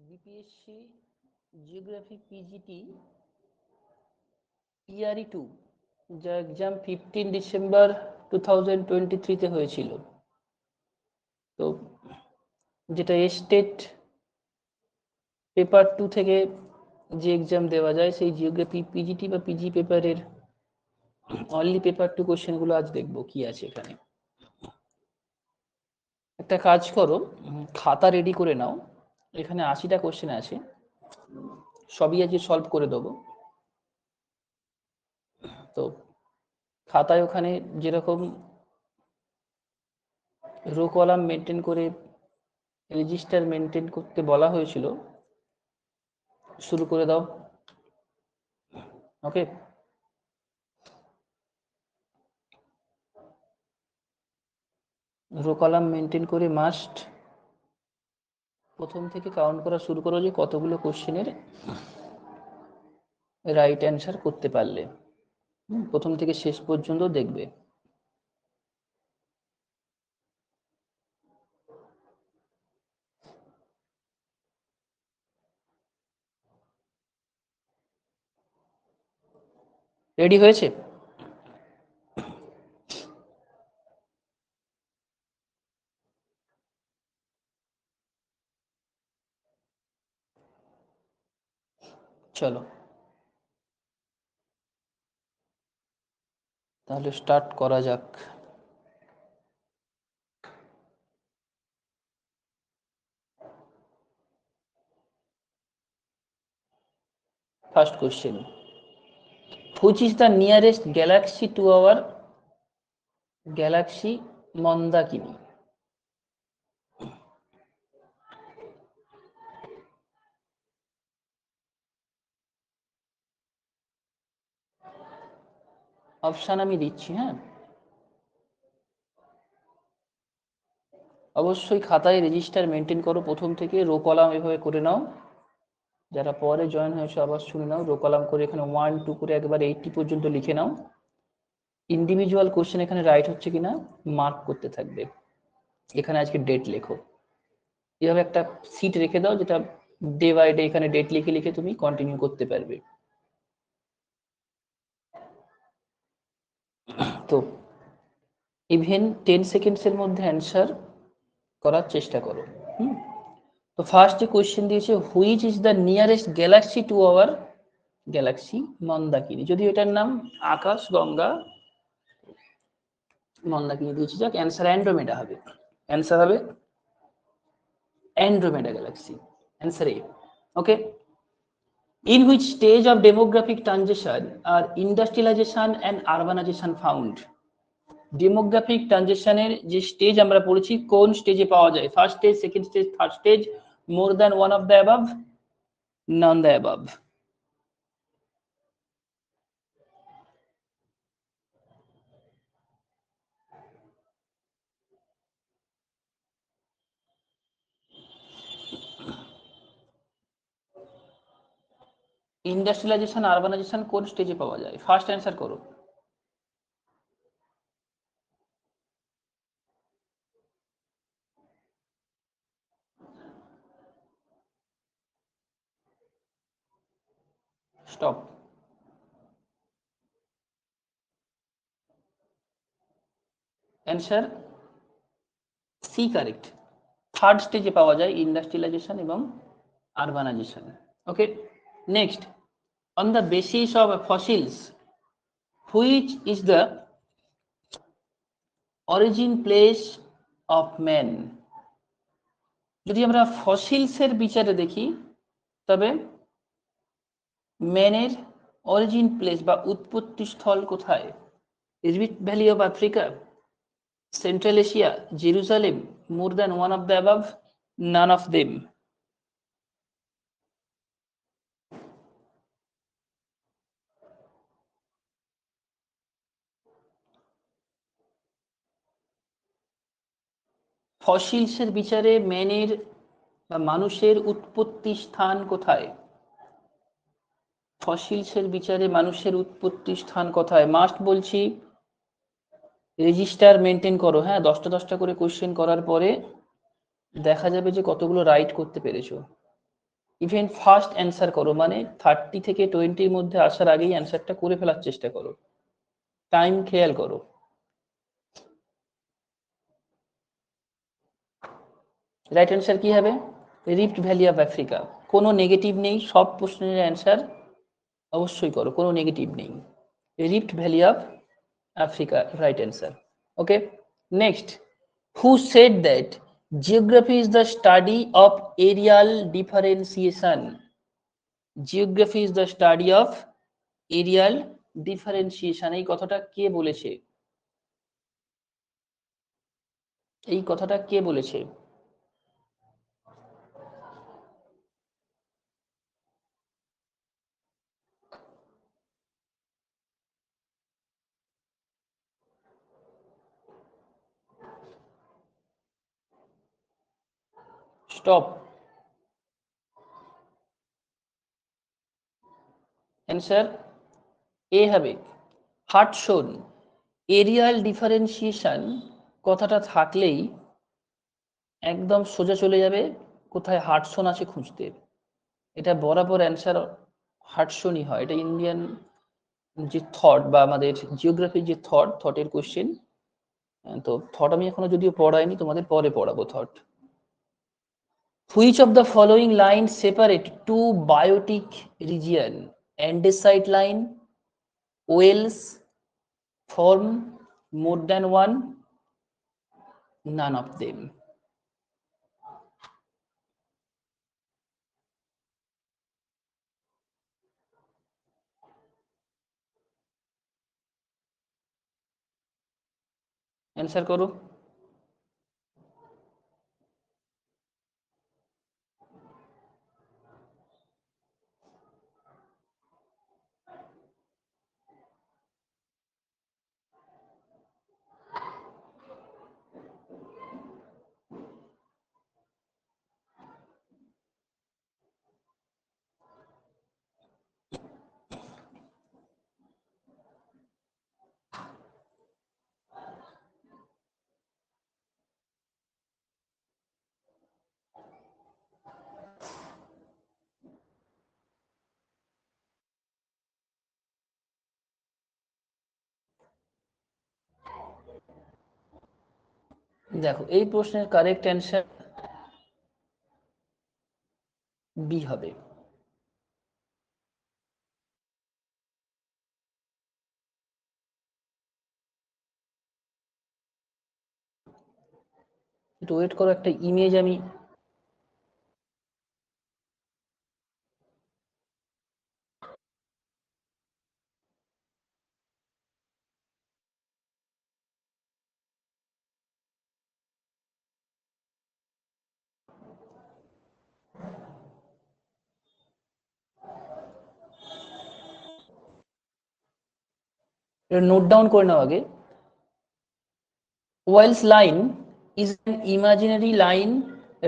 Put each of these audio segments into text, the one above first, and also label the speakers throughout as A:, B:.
A: BPSC geography PGT ইয়ারি 2, যা exam 15 December 2023-তে হয়েছিল। তো যেটা স্টেট পেপার 2 থেকে যে এক্সাম দেওয়া যায়, সেই জিওগ্রাফি পিজিটি বা পিজি পেপারের অনলি পেপার 2 কোশ্চেনগুলো আজ দেখবো কি আছে এখানে। একটা কাজ করো, খাতা রেডি করে নাও। এখানে 80টা কোশ্চেন আছে, সবই আজকে সলভ করে দেবো। তো খাতায় ওখানে যেরকম রো কলাম মেনটেন করে রেজিস্টার মেনটেন করতে বলা হয়েছিল, শুরু করে দাও। ওকে, রো কলাম মেনটেন করে মাস্ট প্রথম থেকে কাউন্ট করা শুরু করো যে কতগুলো কোশ্চেনের রাইট অ্যান্সার করতে পারলে। প্রথম থেকে শেষ পর্যন্ত দেখবে। রেডি হয়েছে? চলো তাহলে স্টার্ট করা যাক। First question, which is the nearest Galaxy to our Galaxy Mandakini? Option আমি দিচ্ছি, হ্যাঁ। অবশ্যই খাতায় রেজিস্টার মেনটেন করো, প্রথম থেকে রো কলাম এভাবে করে নাও। যারা পরে জয়েন হয়েছে আবার শুনে নাও, রো কলাম করে এখানে 1 2 করে একবার 80 পর্যন্ত লিখে নাও। ইন্ডিভিজুয়াল কোশ্চেন এখানে রাইট হচ্ছে কিনা মার্ক করতে থাকবে। এখানে আজকে ডেট লেখো, এভাবে একটা সিট রেখে দাও, যেটা ডে বাই ডে এখানে ডেট লিখে লিখে তুমি কন্টিনিউ করতে পারবে। তো ইভেন 10 সেকেন্ডসের মধ্যে অ্যান্সার করার চেষ্টা করো। তো ফার্স্ট যে কোয়েশ্চেন দিয়েছে, which is the nearest Galaxy to our Galaxy Mandakini, যদি এটার নাম আকাশ গঙ্গা মন্দাকিনী দিয়েছি, যাক অ্যান্সার অ্যান্ড্রোমেডা হবে। অ্যান্সার হবে Andromeda Galaxy, answer A. Okay, in which stage of demographic transition are industrialization and urbanization found? Demographic ট্রানজিশনের যে স্টেজ আমরা পড়েছি, কোন স্টেজে পাওয়া যায়? First stage, second stage, third stage, more than one of the above, none the above? Industrialisation urbanisation কোন স্টেজে পাওয়া যায়? ফার্স্ট অ্যান্সার করো। Stop. Answer C correct. Third স্টেজে পাওয়া যায় ইন্ডাস্ট্রিয়ালাইজেশন এবং urbanisation. Okay, next, on the basis of fossils, which is the origin place of man? যদি আমরা ফসিলসের বিচারে দেখি, তবে ম্যানের অরিজিন প্লেস বা উৎপত্তি স্থল কোথায়? Rift valley of Africa, Central Asia, Jerusalem, more than one of the above, none of them? ফসিলসের বিচারে ম্যানের বা মানুষের উৎপত্তি স্থান কোথায়? ফসিলসের বিচারে মানুষের উৎপত্তি স্থান কোথায়? মাস্ট বলছি রেজিস্টার মেনটেন করো, হ্যাঁ। 10টা 10টা করে কোশ্চেন করার পরে দেখা যাবে যে কতগুলো রাইট করতে পেরেছো। ইভেন ফার্স্ট অ্যান্সার করো, মানে 30 থেকে 20-র মধ্যে আসার আগেই অ্যান্সারটা করে ফেলার চেষ্টা করো, টাইম খেয়াল করো। রাইট অ্যান্সার কি হবে? Rift valley of Africa. কোনো নেগেটিভ নেই, সব প্রশ্নের অ্যান্সার অবশ্যই করো, কোনো নেগেটিভ নেই। Rift valley of Africa, right answer. Okay, next, who said that geography is the study of areal differentiation? Geography is the study of areal differentiation, এই কথাটা কে বলেছে? এই কথাটা কে বলেছে? স্টপ। অ্যান্সার এ হবে হার্টসন। এরিয়াল ডিফারেন্সিয়েশন কথাটা থাকলেই একদম সোজা চলে যাবে কোথায় হার্টসন আছে খুঁজতে। এটা বরাবর অ্যান্সার হার্টসনই হয়। এটা ইন্ডিয়ান যে থট বা আমাদের জিওগ্রাফির যে থটের কোশ্চেন। তো থট আমি এখনো যদিও পড়াইনি, তোমাদের পরে পড়াবো থট। Which of the following line separate two biotic region? Andesite line, wells form, more than one, none of them. Answer করো। দেখো, এই প্রশ্নের কারেক্ট অ্যান্সার বি হবে। একটু ওয়েট করো, একটা ইমেজ আমি নোট ডাউন করে নাও আগে। Wallace line is an imaginary line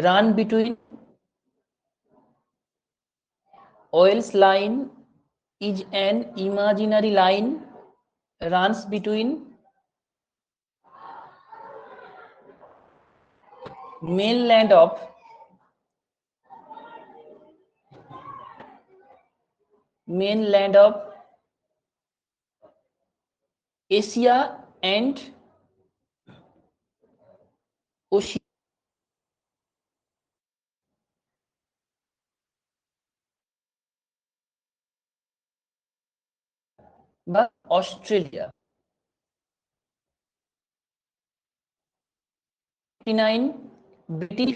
A: run between, Wallace line is an imaginary line runs between mainland of mainland of Asia and Oceania বা অস্ট্রেলিয়া। 59 ব্রিটিশ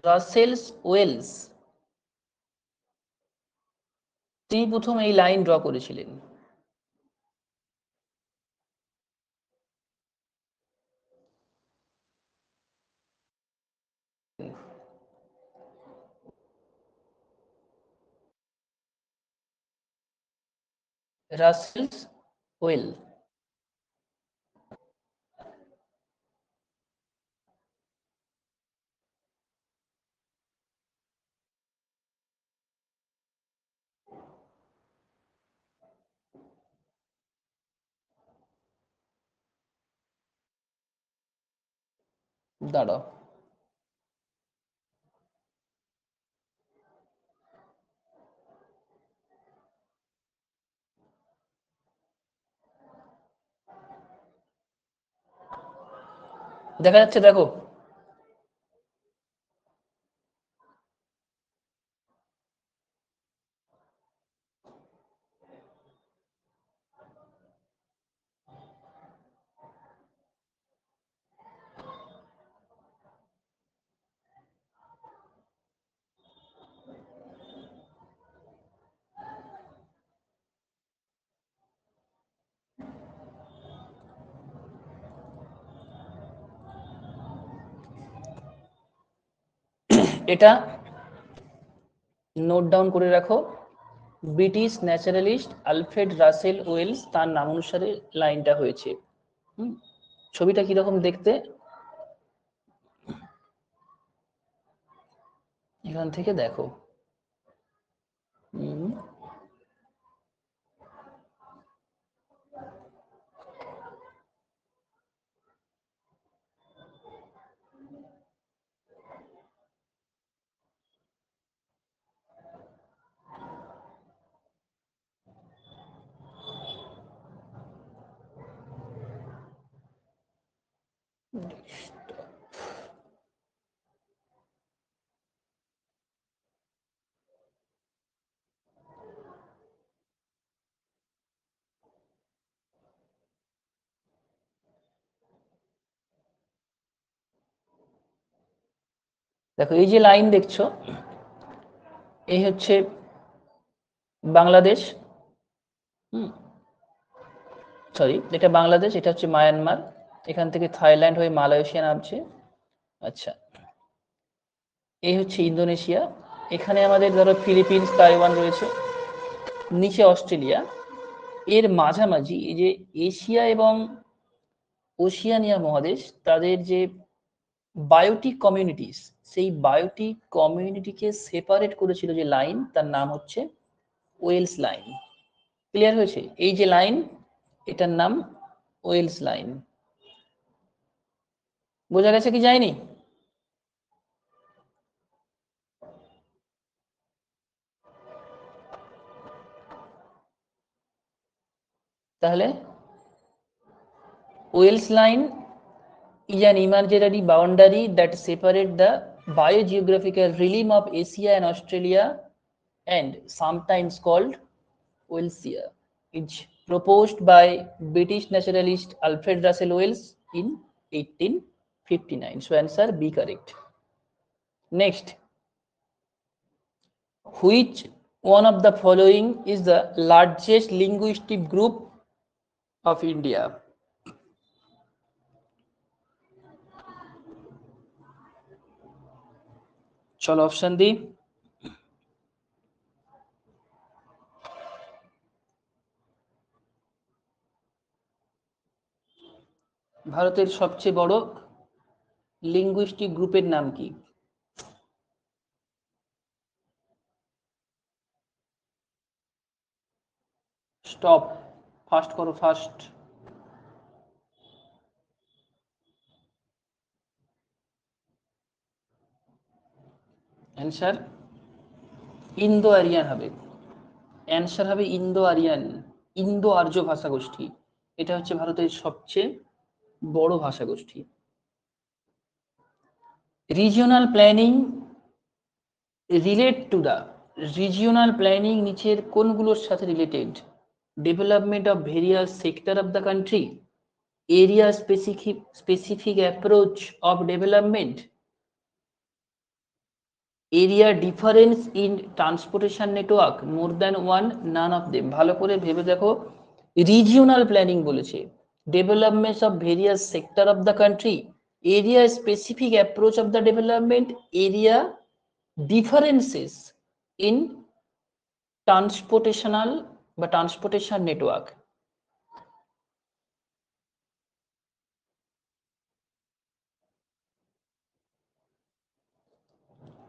A: রাসেলস ওয়েলস, তিনি প্রথম এই লাইন ড্র করেছিলেন। Russell's Wallace. দাঁড়াও, দেখা যাচ্ছে? দেখো এটা নোট ডাউন করে রাখো। British naturalist Alfred Russel Wallace তার নাম অনুসারে লাইনটা হয়েছে। ছবিটা কিরকম দেখতে, এখান থেকে দেখো। দেখো এই যে লাইন দেখছো, এই হচ্ছে বাংলাদেশ, সরি এটা বাংলাদেশ, এটা হচ্ছে মায়ানমার, এখান থেকে থাইল্যান্ড হয়ে মালয়েশিয়া নামছে। আচ্ছা, এই হচ্ছে ইন্দোনেশিয়া, এখানে আমাদের ধরো ফিলিপিন্স, তাইওয়ান রয়েছে, নিচে অস্ট্রেলিয়া। এর মাঝামাঝি এই যে এশিয়া এবং ওশিয়ানিয়া মহাদেশ, তাদের যে বায়োটিক কমিউনিটিস, সেই বায়োটিক কমিউনিটিকে সেপারেট করেছিল যে লাইন, তার নাম হচ্ছে ওয়েলস লাইন। ক্লিয়ার হয়েছে? এই যে লাইন, এটার নাম ওয়েলস লাইন। বোঝা গেছে কি যায়নি? তাহলে Wallace line is an imaginary boundary that separate the biogeographical realm of Asia and Australia, and sometimes called Walesia. It's proposed by British naturalist Alfred Russel Wales in 1859. So answer B correct. Next, which one of the following is the largest linguistic group of India? চলো option দিই। ভারতের সবচেয়ে বড় linguistic গ্রুপের নাম কি? Stop, fast করো, fast. Answer Indo Aryan হবে। অ্যান্সার হবে ইন্দো আরিয়ান, ইন্দো আর্য ভাষা গোষ্ঠী। এটা হচ্ছে ভারতের সবচেয়ে বড় ভাষা গোষ্ঠী। Regional planning relate to the, regional planning নিচের কোনগুলোর সাথে related? Development of various sector of the country, area specific approach of development, area difference in transportation network, more than one, none of them. ভালো করে ভেবে দেখো, regional planning বলেছে, development of various sector of the country, area specific approach of the development, area differences in transportational বা transportation network.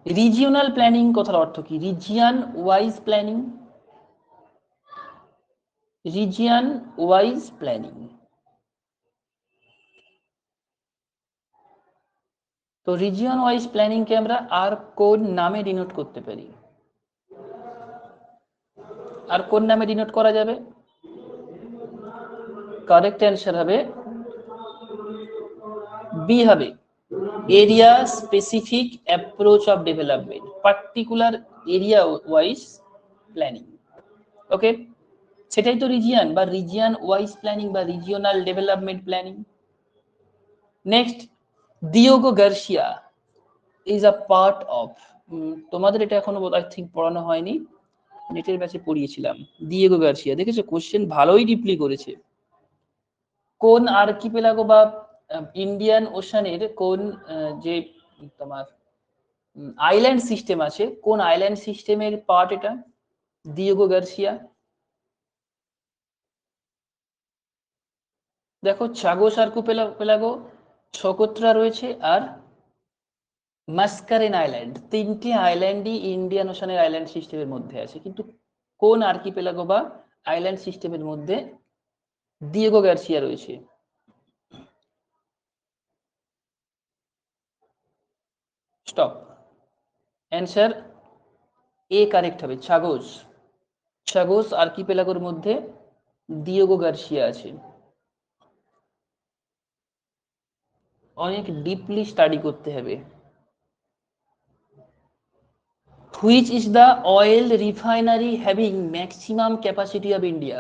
A: Regional planning কথার অর্থ কি? Region wise planning, region wise planning. তো রিজিয়ন ওয়াইজ প্ল্যানিংকে আমরা আর কোন নামে denote করতে পারি? আর কোন নামে ডিনোট করা যাবে? কারেক্ট অ্যান্সার হবে বি হবে area specific approach of development, particular area wise planning. Okay, সেটাই তো রিজিয়ন বা রিজিয়ন ওয়াইজ প্ল্যানিং বা regional development planning. Next, Diego Garcia is a part of, তোমাদের এটা এখনো আই থিঙ্ক পড়ানো হয়নি, নেটের ব্যাচে পড়িয়েছিলাম। দিয়েগো গার্সিয়া, দেখেছো কোশ্চেন ভালোই ডিপলি করেছে। কোন আর্কিপেলাগো বা ইন্ডিয়ান ওশানের কোন যে তোমার আইল্যান্ড সিস্টেম আছে, কোন আইল্যান্ড সিস্টেমের পার্ট এটা? Diego Garcia. দেখো চাগোস আর্কিপেলাগো, সোকোত্রা রয়েছে, আর মাস্কারেন আইল্যান্ড, তিনটি আইল্যান্ডই ইন্ডিয়ান ওশানের আইল্যান্ড সিস্টেমের মধ্যে আছে, কিন্তু কোন আর্কিপেলাগো বা আইল্যান্ড সিস্টেমের মধ্যে দিয়েগো গার্সিয়া রয়েছে? স্টপ, অ্যান্সার এ কারেক্ট হবে, চাগোস। চাগোস আর্কিপেলাগোর মধ্যে দিয়েগো গার্সিয়া আছে। অনেক ডিপলি স্টাডি করতে হবে। Which is the oil refinery having maximum capacity of India?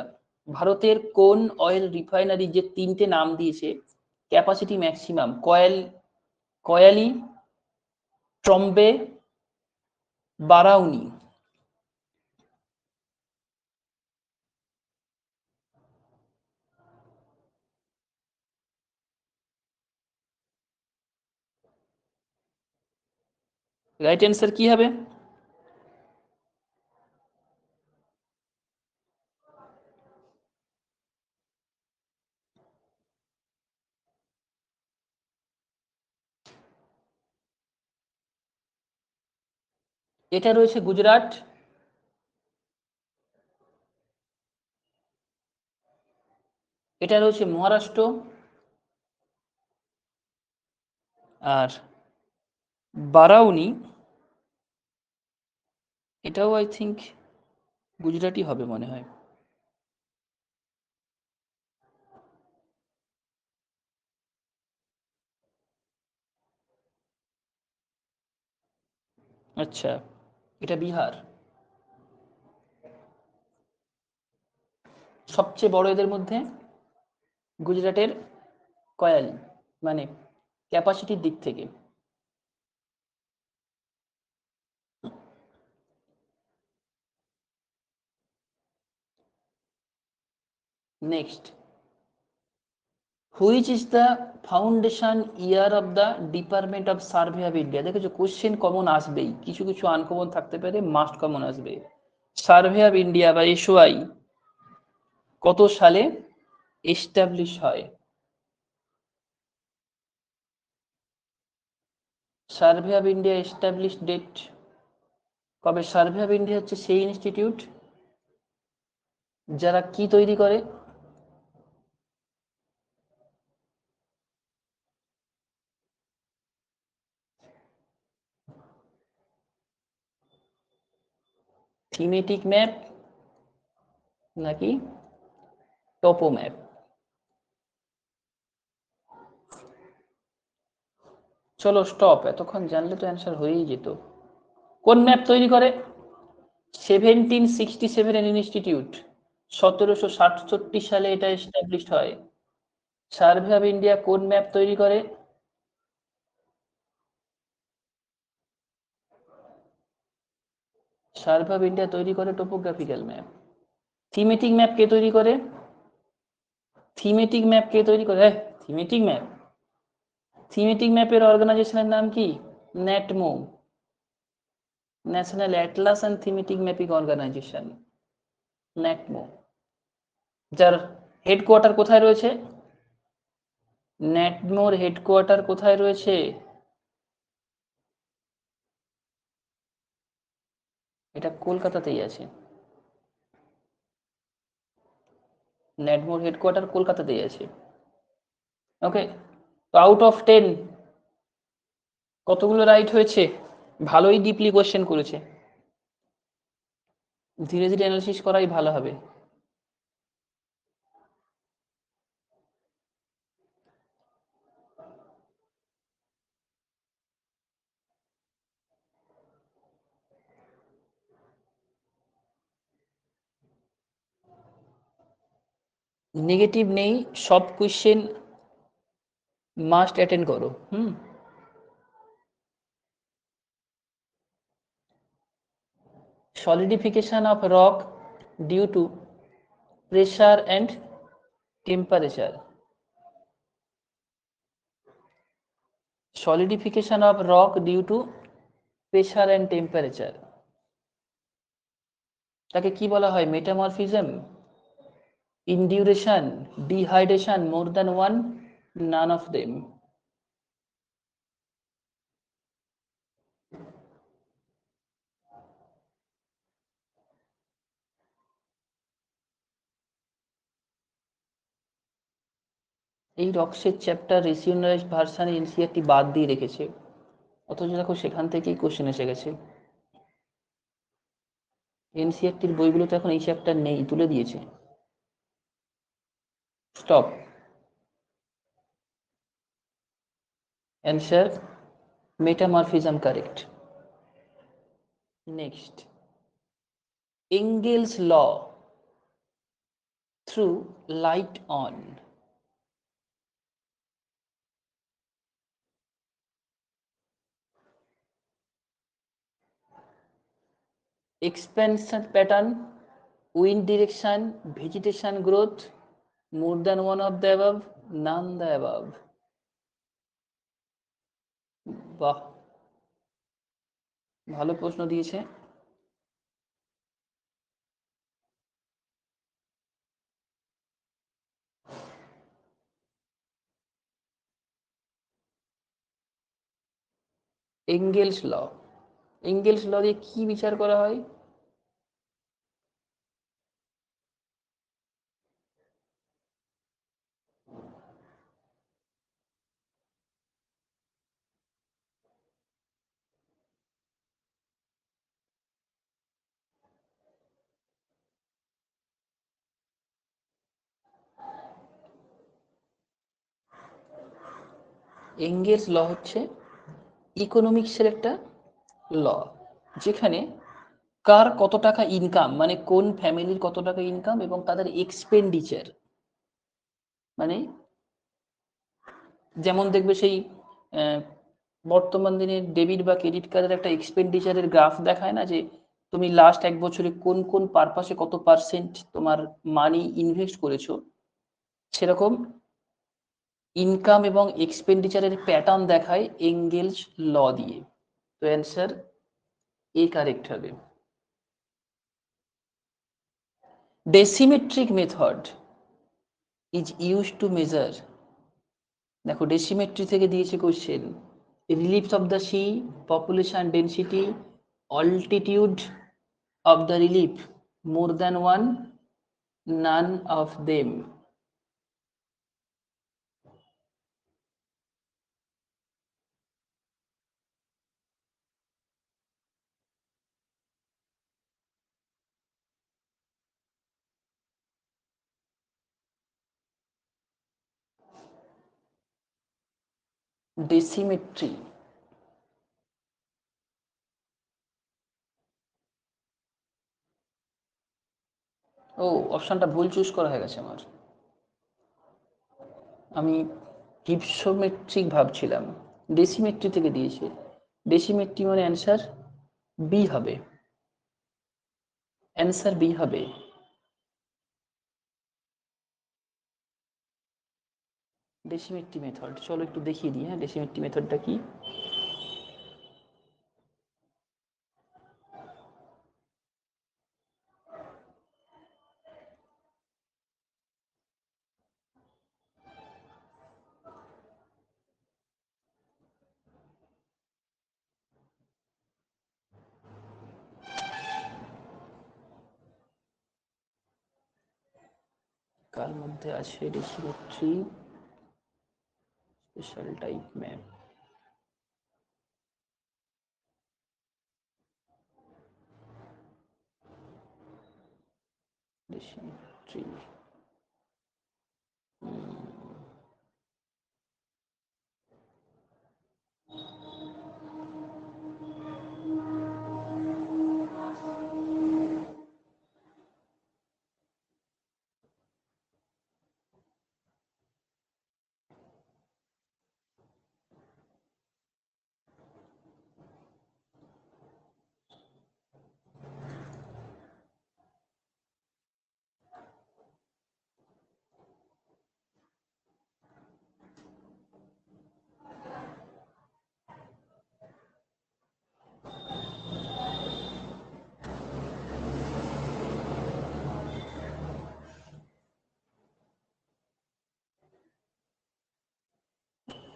A: ভারতের কোন অয়েল রিফাইনারি, যে তিনটে নাম দিয়েছে capacity maximum, Koyali, Trombay, Barauni? Right answer কি হবে? এটা রয়েছে গুজরাট, এটা রয়েছে মহারাষ্ট্র, আর বারাউনি এটাও আই থিঙ্ক গুজরাটি হবে মনে হয়। আচ্ছা, এটা বিহার। সবচেয়ে বড় এদের মধ্যে গুজরাটের কয়ালি, মানে ক্যাপাসিটির দিক থেকে। Next, which is the foundation year of the department of survey of India? দেখেছো কোশ্চেন কমন আসবেই, কিছু কিছু আনকমন থাকতে পারে, মাস্ট কমন আসবে। সার্ভে অফ ইন্ডিয়া বা এসওআই কত সালে এস্টাবলিশ হয়? Survey of India establish date কবে? সার্ভে অফ ইন্ডিয়া হচ্ছে সেই ইনস্টিটিউট যারা কি তৈরি করে? থিমেটিক ম্যাপ নাকি টপো ম্যাপ? চলো স্টপ, এতক্ষণ জানলে তো অ্যান্সার হয়েই যেত। কোন ম্যাপ তৈরি করে? 1767 ইনস্টিটিউট, 1767 সালে এটা এস্টাবলিশড হয়। সার্ভে অফ ইন্ডিয়া কোন ম্যাপ তৈরি করে? সার্ভে অফ ইন্ডিয়া তৈরি করে টোপোগ্রাফিক্যাল ম্যাপ। থিমেটিক ম্যাপ কে তৈরি করে? থিমেটিক ম্যাপ কে তৈরি করে? থিমেটিক ম্যাপ, থিমেটিক ম্যাপের অর্গানাইজেশনের নাম কি? NATMO, national atlas and thematic mapping organisation, NATMO. যার হেডকোয়ার্টার কোথায় রয়েছে? ন্যাটমোর হেডকোয়ার্টার কোথায় রয়েছে? এটা কলকাতাতেই আছে। ন্যাটমোর হেডকোয়ার্টার কলকাতাতেই আছে। ওকে, তো আউট অফ 10 কতগুলো রাইট হয়েছে? ভালোই ডিপলি কোশ্চেন করেছে, ধীরে ধীরে অ্যানালিসিস করাই ভালো হবে। নেগেটিভ নেই, সব কোয়েশ্চেন মাস্ট অ্যাটেন্ড করো। Solidification of rock due to pressure and temperature. Solidification of rock due to pressure and temperature, তাকে কি বলা হয়? Metamorphism, induration, dehydration, more than one, none of them. এই রক্সের চ্যাপ্টার রেশিওনালাইজ ভার্সানে এনসিআরটি বাদ দিয়ে রেখেছে, অথচ দেখো সেখান থেকেই কোশ্চেন এসে গেছে। এনসিআরটির বইগুলোতে এখন এই চ্যাপ্টার নেই, তুলে দিয়েছে। Stop. Answer metamorphism correct. Next, Engel's law through light on. expansion pattern, wind direction, vegetation growth, more than one of the above, none the above। বাহ, ভালো প্রশ্ন দিয়েছে। এঙ্গেলস ল, এঙ্গেলস ল দিয়ে কি বিচার করা হয়? এঙ্গেলস ল হচ্ছে ইকোনমিক্সের একটা ল, যেখানে কার কত টাকা ইনকাম, মানে কোন ফ্যামিলির কত টাকা ইনকাম এবং তাদের এক্সপেন্ডিচার, মানে যেমন দেখবে সেই বর্তমান দিনে ডেবিট বা ক্রেডিট কার্ডের একটা এক্সপেন্ডিচারের গ্রাফ দেখায় না, যে তুমি লাস্ট এক বছরে কোন কোন পারপাসে কত পার্সেন্ট তোমার মানি ইনভেস্ট করেছো, সেরকম ইনকাম এবং এক্সপেন্ডিচারের প্যাটার্ন দেখায় এঙ্গেলস ল দিয়ে। তো অ্যান্সার এ কারেক্ট হবে। Dasymetric method is use to measure, দেখো ডেসিমেট্রি থেকে দিয়েছে question, relief of the sea, population density, altitude of the relief, more than one, none of them. Dasymetry, ও অপশনটা ভুল চুজ করা হয়ে গেছে আমার, আমি হিপসোমেট্রিক ভাবছিলাম, ডেসিমেট্রি থেকে দিয়েছে। ডেসিমেট্রি মানে অ্যান্সার বি হবে, অ্যান্সার বি হবে। ডেসিমেট্রি মেথড, চলো একটু দেখিয়ে দিই। হ্যাঁ, ডেসিমেট্রি মেথডটা কি? কার মধ্যে আছে ডেসিমেট্রি স্পেশাল টাইপ ম্যাপ? ডেসিমেট্রি,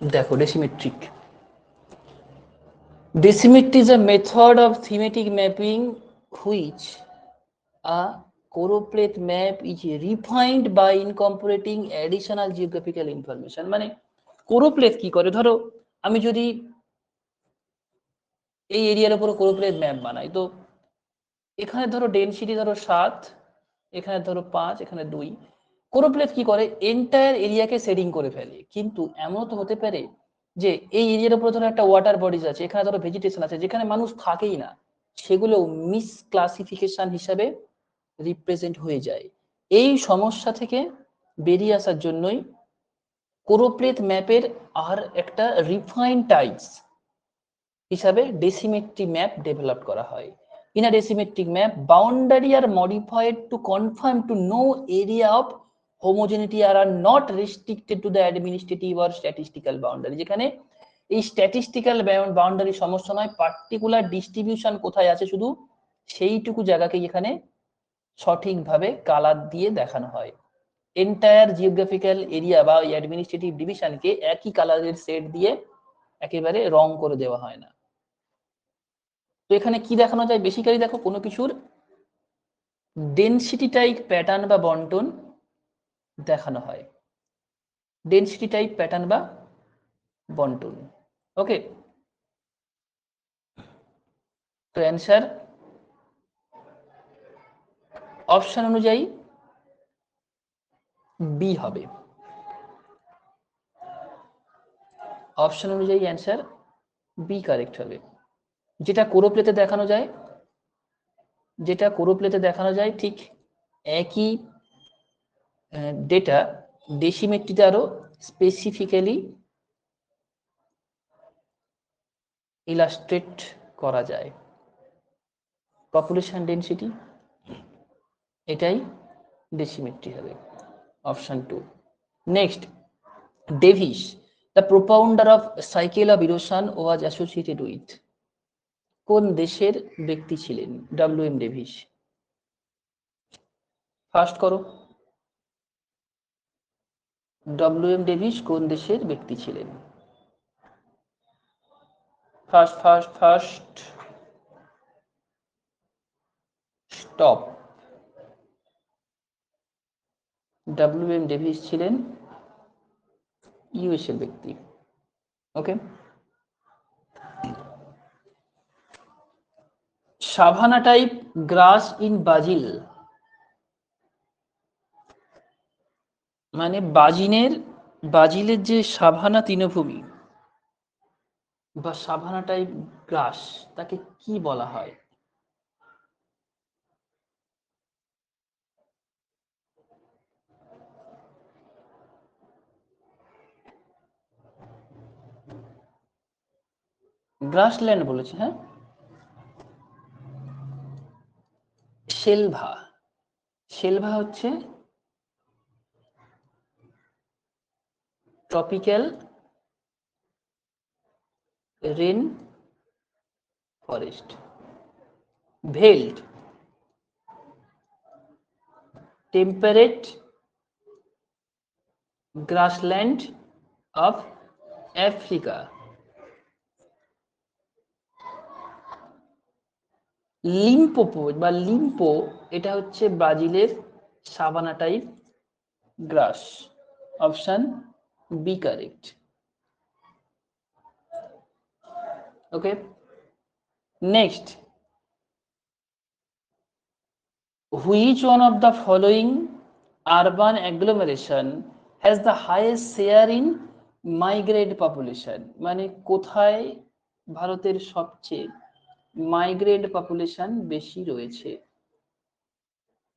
A: দেখো ডেসিমেট্রিক, ডেসিমেট্রি is a method of thematic mapping which a choropleth map is refined by incorporating additional geographical information। মানে choropleth কি করে, ধরো আমি যদি এই এরিয়ার উপর choropleth ম্যাপ বানাই, তো এখানে ধরো ডেনসিটি ধরো 7, এখানে ধরো 5, এখানে 2, choropleth কি করে এন্টায়ার এরিয়াকে শেডিং করে ফেলে। কিন্তু এমনও তো হতে পারে যে এই এরিয়ার উপর ধরো একটা ওয়াটার বডিজ আছে, এখানে ধরো ভেজিটেশন আছে যেখানে মানুষ থাকেই না, সেগুলো মিস ক্লাসিফিকেশন হিসাবে রিপ্রেজেন্ট হয়ে যায়। এই সমস্যা থেকে বেরিয়ে আসার জন্যই choropleth ম্যাপের আর একটা রিফাইন্ড টাইপস হিসাবে ডেসিমেট্রি ম্যাপ ডেভেলপ করা হয়। In a decimetric map, boundary are modified to conform to no area of homogeneity are not restricted to the administrative or statistical boundary। যেখানে এই স্ট্যাটিস্টিক্যাল বাউন্ডারি সমস্যা নয়, পার্টিকুলার ডিস্ট্রিবিউশন কোথায় আছে শুধু সেইটুকু জায়গাকে এখানে সঠিকভাবে কালার দিয়ে দেখানো হয়। এন্টায়ার জিওগ্রাফিক্যাল এরিয়া বা অ্যাডমিনিস্ট্রেটিভ ডিভিশনকে একই কালারের সেট দিয়ে একেবারে রং করে দেওয়া হয় না। তো এখানে কি দেখানো যায়, বেসিক্যালি দেখো কোনো কিছুর ডেনসিটি টাইপ প্যাটার্ন বা বন্টন দেখানো হয়, ডেনসিটি টাইপ প্যাটার্ন বা বন্টন। ওকে, তো অ্যান্সার অপশন অনুযায়ী বি হবে, অপশন অনুযায়ী অ্যান্সার বি কারেক্ট হবে। যেটা choropleth দেখানো যায়, যেটা choropleth দেখানো যায় ঠিক একই ডেটা ডেসিমেট্রিতে আরো স্পেসিফিক্যালি ইলাস্ট্রেট করা যায়। পপুলেশন ডেনসিটি, এটাই ডেসিমেট্রি হবে, option 2। Next, Davis the propounder of cycle of erosion was associated with, কোন দেশের ব্যক্তি ছিলেন ডব্লিউ এম ডেভিস? ফার্স্ট করো, ডব্লিউ এম ডেভিস কোন দেশের ব্যক্তি ছিলেন? First stop. W M Davis ছিলেন ইউএস এর ব্যক্তি। Okay, savanna type grass in Brazil, মানে ব্রাজিলের যে সাভানা তৃণভূমি বা সাভানা টাইপ গ্রাস, তাকে কি বলা হয়? গ্রাসল্যান্ড বলেছে, হ্যাঁ, সেলভা। সেলভা হচ্ছে tropical rain forest. Veld temperate grassland of Africa. Limpopo বা লিম্পো, এটা হচ্ছে ব্রাজিলের savanna type grass, option B correct. Okay, next, which one of the following urban agglomeration has the highest share in migrant population? মানে কোথায় ভারতের সবচেয়ে migrant population বেশি রয়েছে,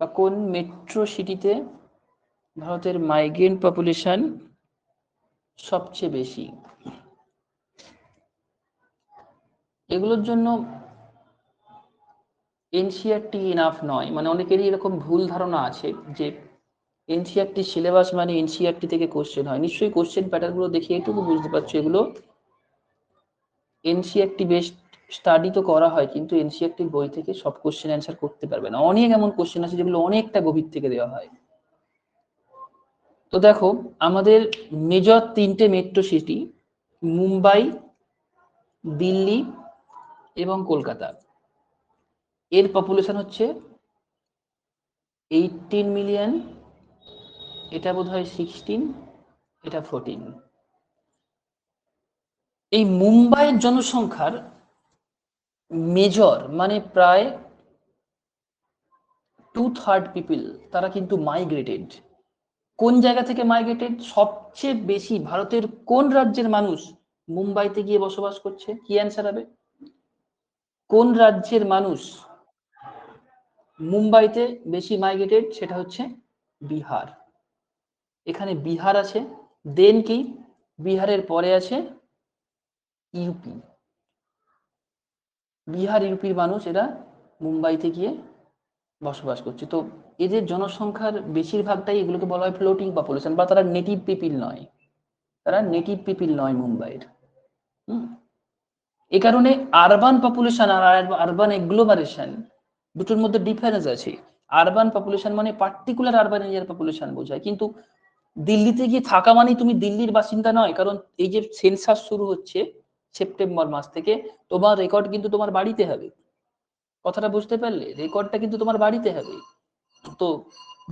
A: বা কোন মেট্রো সিটিতে ভারতের মাইগ্রেন্ট পপুলেশন সবচেয়ে বেশি? এগুলোর জন্য এনসিইআরটি ইনাফ নয়, মানে অনেকেরই এরকম ভুল ধারণা আছে যে এনসিইআরটি সিলেবাস মানে এনসিইআরটি থেকে কোশ্চেন হয়। নিশ্চয়ই কোশ্চেন প্যাটার্নগুলো দেখে এটুকু বুঝতে পারছো এগুলো এনসিইআরটি বেসড স্টাডি তো করা হয়, কিন্তু এনসিইআরটির বই থেকে সব কোশ্চেন অ্যান্সার করতে পারবে না। অনেক এমন কোশ্চেন আছে যেগুলো অনেকটা গভীর থেকে দেওয়া হয়। তো দেখো আমাদের মেজর 3টে মেট্রো সিটি মুম্বাই, দিল্লি এবং কলকাতা। এর পপুলেশন হচ্ছে 18 মিলিয়ন, এটা বোধহয় 16, এটা 14। এই মুম্বাইয়ের জনসংখ্যার মেজর মানে প্রায় 2/3 পিপল তারা কিন্তু মাইগ্রেটেড। কোন জায়গা থেকে মাইগ্রেটেড? সবচেয়ে বেশি ভারতের কোন রাজ্যের মানুষ মুম্বাইতে গিয়ে বসবাস করছে? কি অ্যান্সার হবে? কোন রাজ্যের মানুষ মুম্বাইতে বেশি মাইগ্রেটেড? সেটা হচ্ছে বিহার। এখানে বিহার আছে, দেন কি বিহারের পরে আছে ইউপি। বিহার ইউপির মানুষ এরা মুম্বাইতে গিয়ে বসবাস করছে। তো এদের জনসংখ্যার বেশিরভাগটাই এগুলোকে বলা হয় ফ্লোটিং পপুলেশন, বা তারা নেটিভ পিপিল নয়, তারা নেটিভ পিপিল নয় মুম্বাইয়ের। এই কারণে আরবান পপুলেশন আর আরবান এগ্লোমারেশন দুটোর মধ্যে ডিফারেন্স আছে। আরবান পপুলেশন মানে পার্টিকুলার আরবান এরিয়ার পপুলেশন বোঝায়, কিন্তু দিল্লিতে গিয়ে থাকা মানে তুমি দিল্লির বাসিন্দা নয়। কারণ এই যে সেন্সাস শুরু হচ্ছে সেপ্টেম্বর মাস থেকে, তোমার রেকর্ড কিন্তু তোমার বাড়িতে হবে। কথাটা বুঝতে পারলে? রেকর্ডটা কিন্তু তোমার বাড়িতে হবে। তো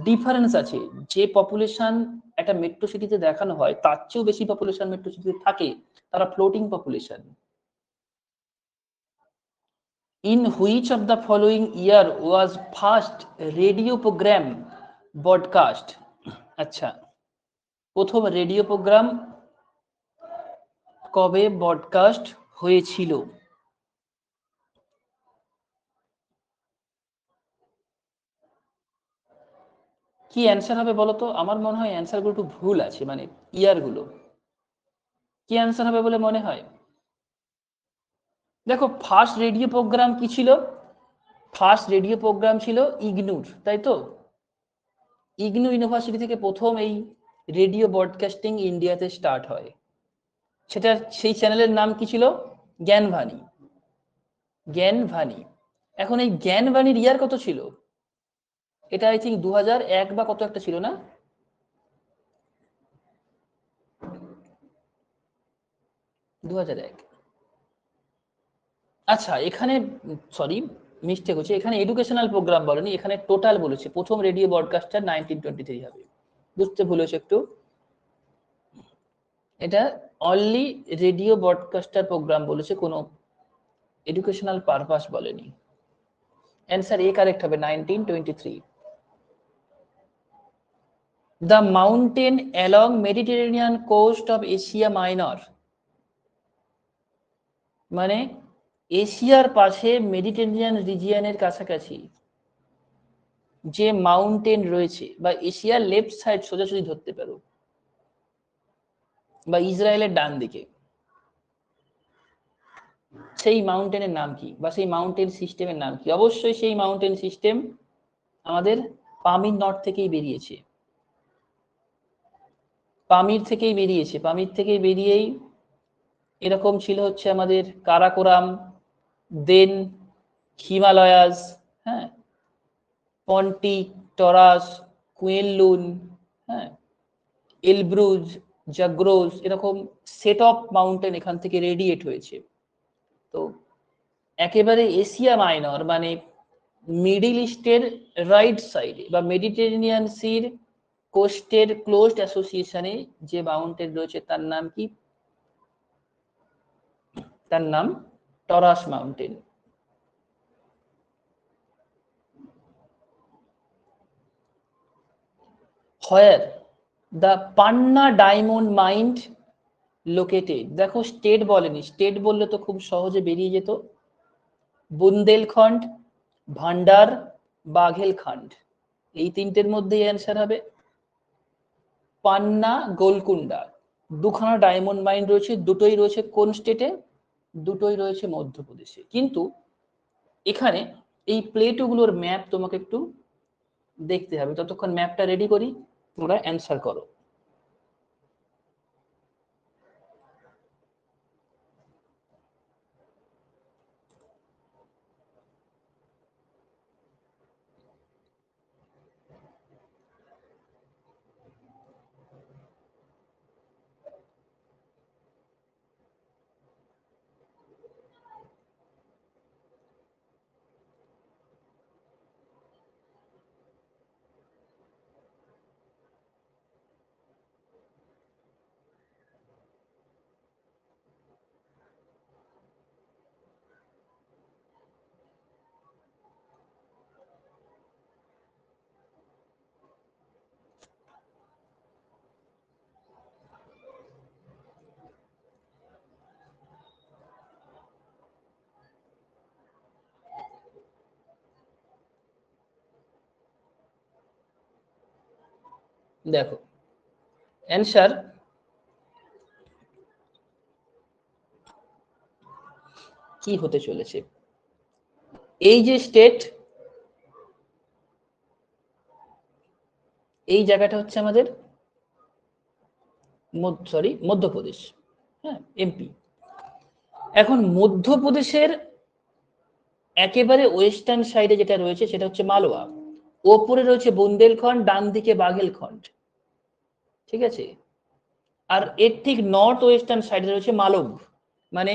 A: ডিফারেন্স আছে। যে পপুলেশন একটা মেট্রো সিটিতে দেখানো হয় তার চেয়েও বেশি পপুলেশন মেট্রো সিটিতে থাকে, তারা floating population. In which of the following year was first radio program broadcast? আচ্ছা, প্রথম রেডিও প্রোগ্রাম কবে ব্রডকাস্ট হয়েছিল? কি অ্যান্সার হবে বলো তো? আমার মনে হয় অ্যান্সারগুলো একটু ভুল আছে, মানে ইয়ারগুলো। কি অ্যান্সার হবে বলে মনে হয়? দেখো, ফার্স্ট রেডিও প্রোগ্রাম কি ছিল? ফার্স্ট রেডিও প্রোগ্রাম ছিল ইগনুর, তাই তো? ইগনু ইউনিভার্সিটি থেকে প্রথম এই রেডিও ব্রডকাস্টিং ইন্ডিয়াতে স্টার্ট হয়। সেটা সেই চ্যানেলের নাম কি ছিল? জ্ঞানবাণী। জ্ঞানবাণী। এখন এই জ্ঞানবাণীর ইয়ার কত ছিল? এটা আই থিঙ্ক 2001 বা কত একটা ছিল না? 2001। আচ্ছা, এখানে সরি, মিস্টেক হচ্ছে। এখানে এডুকেশনাল প্রোগ্রাম বলেনি, এখানে টোটাল বলেছে। প্রথম রেডিও ব্রডকাস্টার 1923 হবে। বুঝতে ভুল হয়েছে একটু। এটা অনলি রেডিও ব্রডকাস্টার প্রোগ্রাম বলেছে, কোনো এডুকেশনাল পারপাস বলেনি। অ্যান্সার এ কারেক্ট হবে, 1923। The mountain along Mediterranean coast of Asia Minor, মানে এশিয়ার পাশে মেডিটেরিয়ান রিজিয়নের কাছাকাছি যে মাউন্টেন রয়েছে, বা এশিয়ার লেফট সাইড সোজাসুজি ধরতে পারো, বা ইসরায়েলের ডান দিকে, সেই মাউন্টেনের নাম কি, বা সেই মাউন্টেন সিস্টেমের নাম কি? অবশ্যই সেই মাউন্টেন সিস্টেম আমাদের পামির নর্থ থেকেই বেরিয়েছে। পামির থেকেই বেরিয়েছে। পামির থেকে বেরিয়েই এরকম ছিল হচ্ছে আমাদের কারাকোরাম, দেন হিমালয়াস, হ্যাঁ, পন্টিক, টরাস, কুয়েনলুন, হ্যাঁ, এলব্রুজ, জাগ্রোস, এরকম সেট অফ মাউন্টেন এখান থেকে রেডিয়েট হয়েছে। তো একেবারে এশিয়া মাইনর মানে মিডিল ইস্টের রাইট সাইডে বা মেডিটেরিয়ানিয়ান সির কোস্টের ক্লোজড অ্যাসোসিয়েশনে যে মাউন্টেন রয়েছে তার নাম কি? তার নাম Taurus mountain. Where the Panna diamond mind located? দেখো, স্টেট বলেনি, স্টেট বললে তো খুব সহজে বেরিয়ে যেত। বুন্দেলখণ্ড, ভান্ডার, বাঘেলখান্ড, এই তিনটের মধ্যেই অ্যান্সার হবে। পান্না, গোলকুন্ডা, দুখানা ডায়মন্ড মাইন রয়েছে, দুটোই রয়েছে কোন স্টেটে? দুটোই রয়েছে মধ্যপ্রদেশে। কিন্তু এখানে এই প্লেটগুলোর ম্যাপ তোমাকে একটু দেখতে হবে। ততক্ষণ ম্যাপটা রেডি করি, তোমরা অ্যান্সার করো। দেখো অ্যান্সার কি হতে চলেছে। এই যে স্টেট, এই জায়গাটা হচ্ছে আমাদের মধ্যপ্রদেশ, হ্যাঁ, এমপি। এখন মধ্যপ্রদেশের একেবারে ওয়েস্টার্ন সাইডে যেটা রয়েছে সেটা হচ্ছে মালওয়া, ওপরে রয়েছে বুন্দেলখণ্ড, ডান দিকে বাঘেলখণ্ড, ঠিক আছে। আর এর ঠিক নর্থ ওয়েস্টার্ন সাইডে রয়েছে মালব, মানে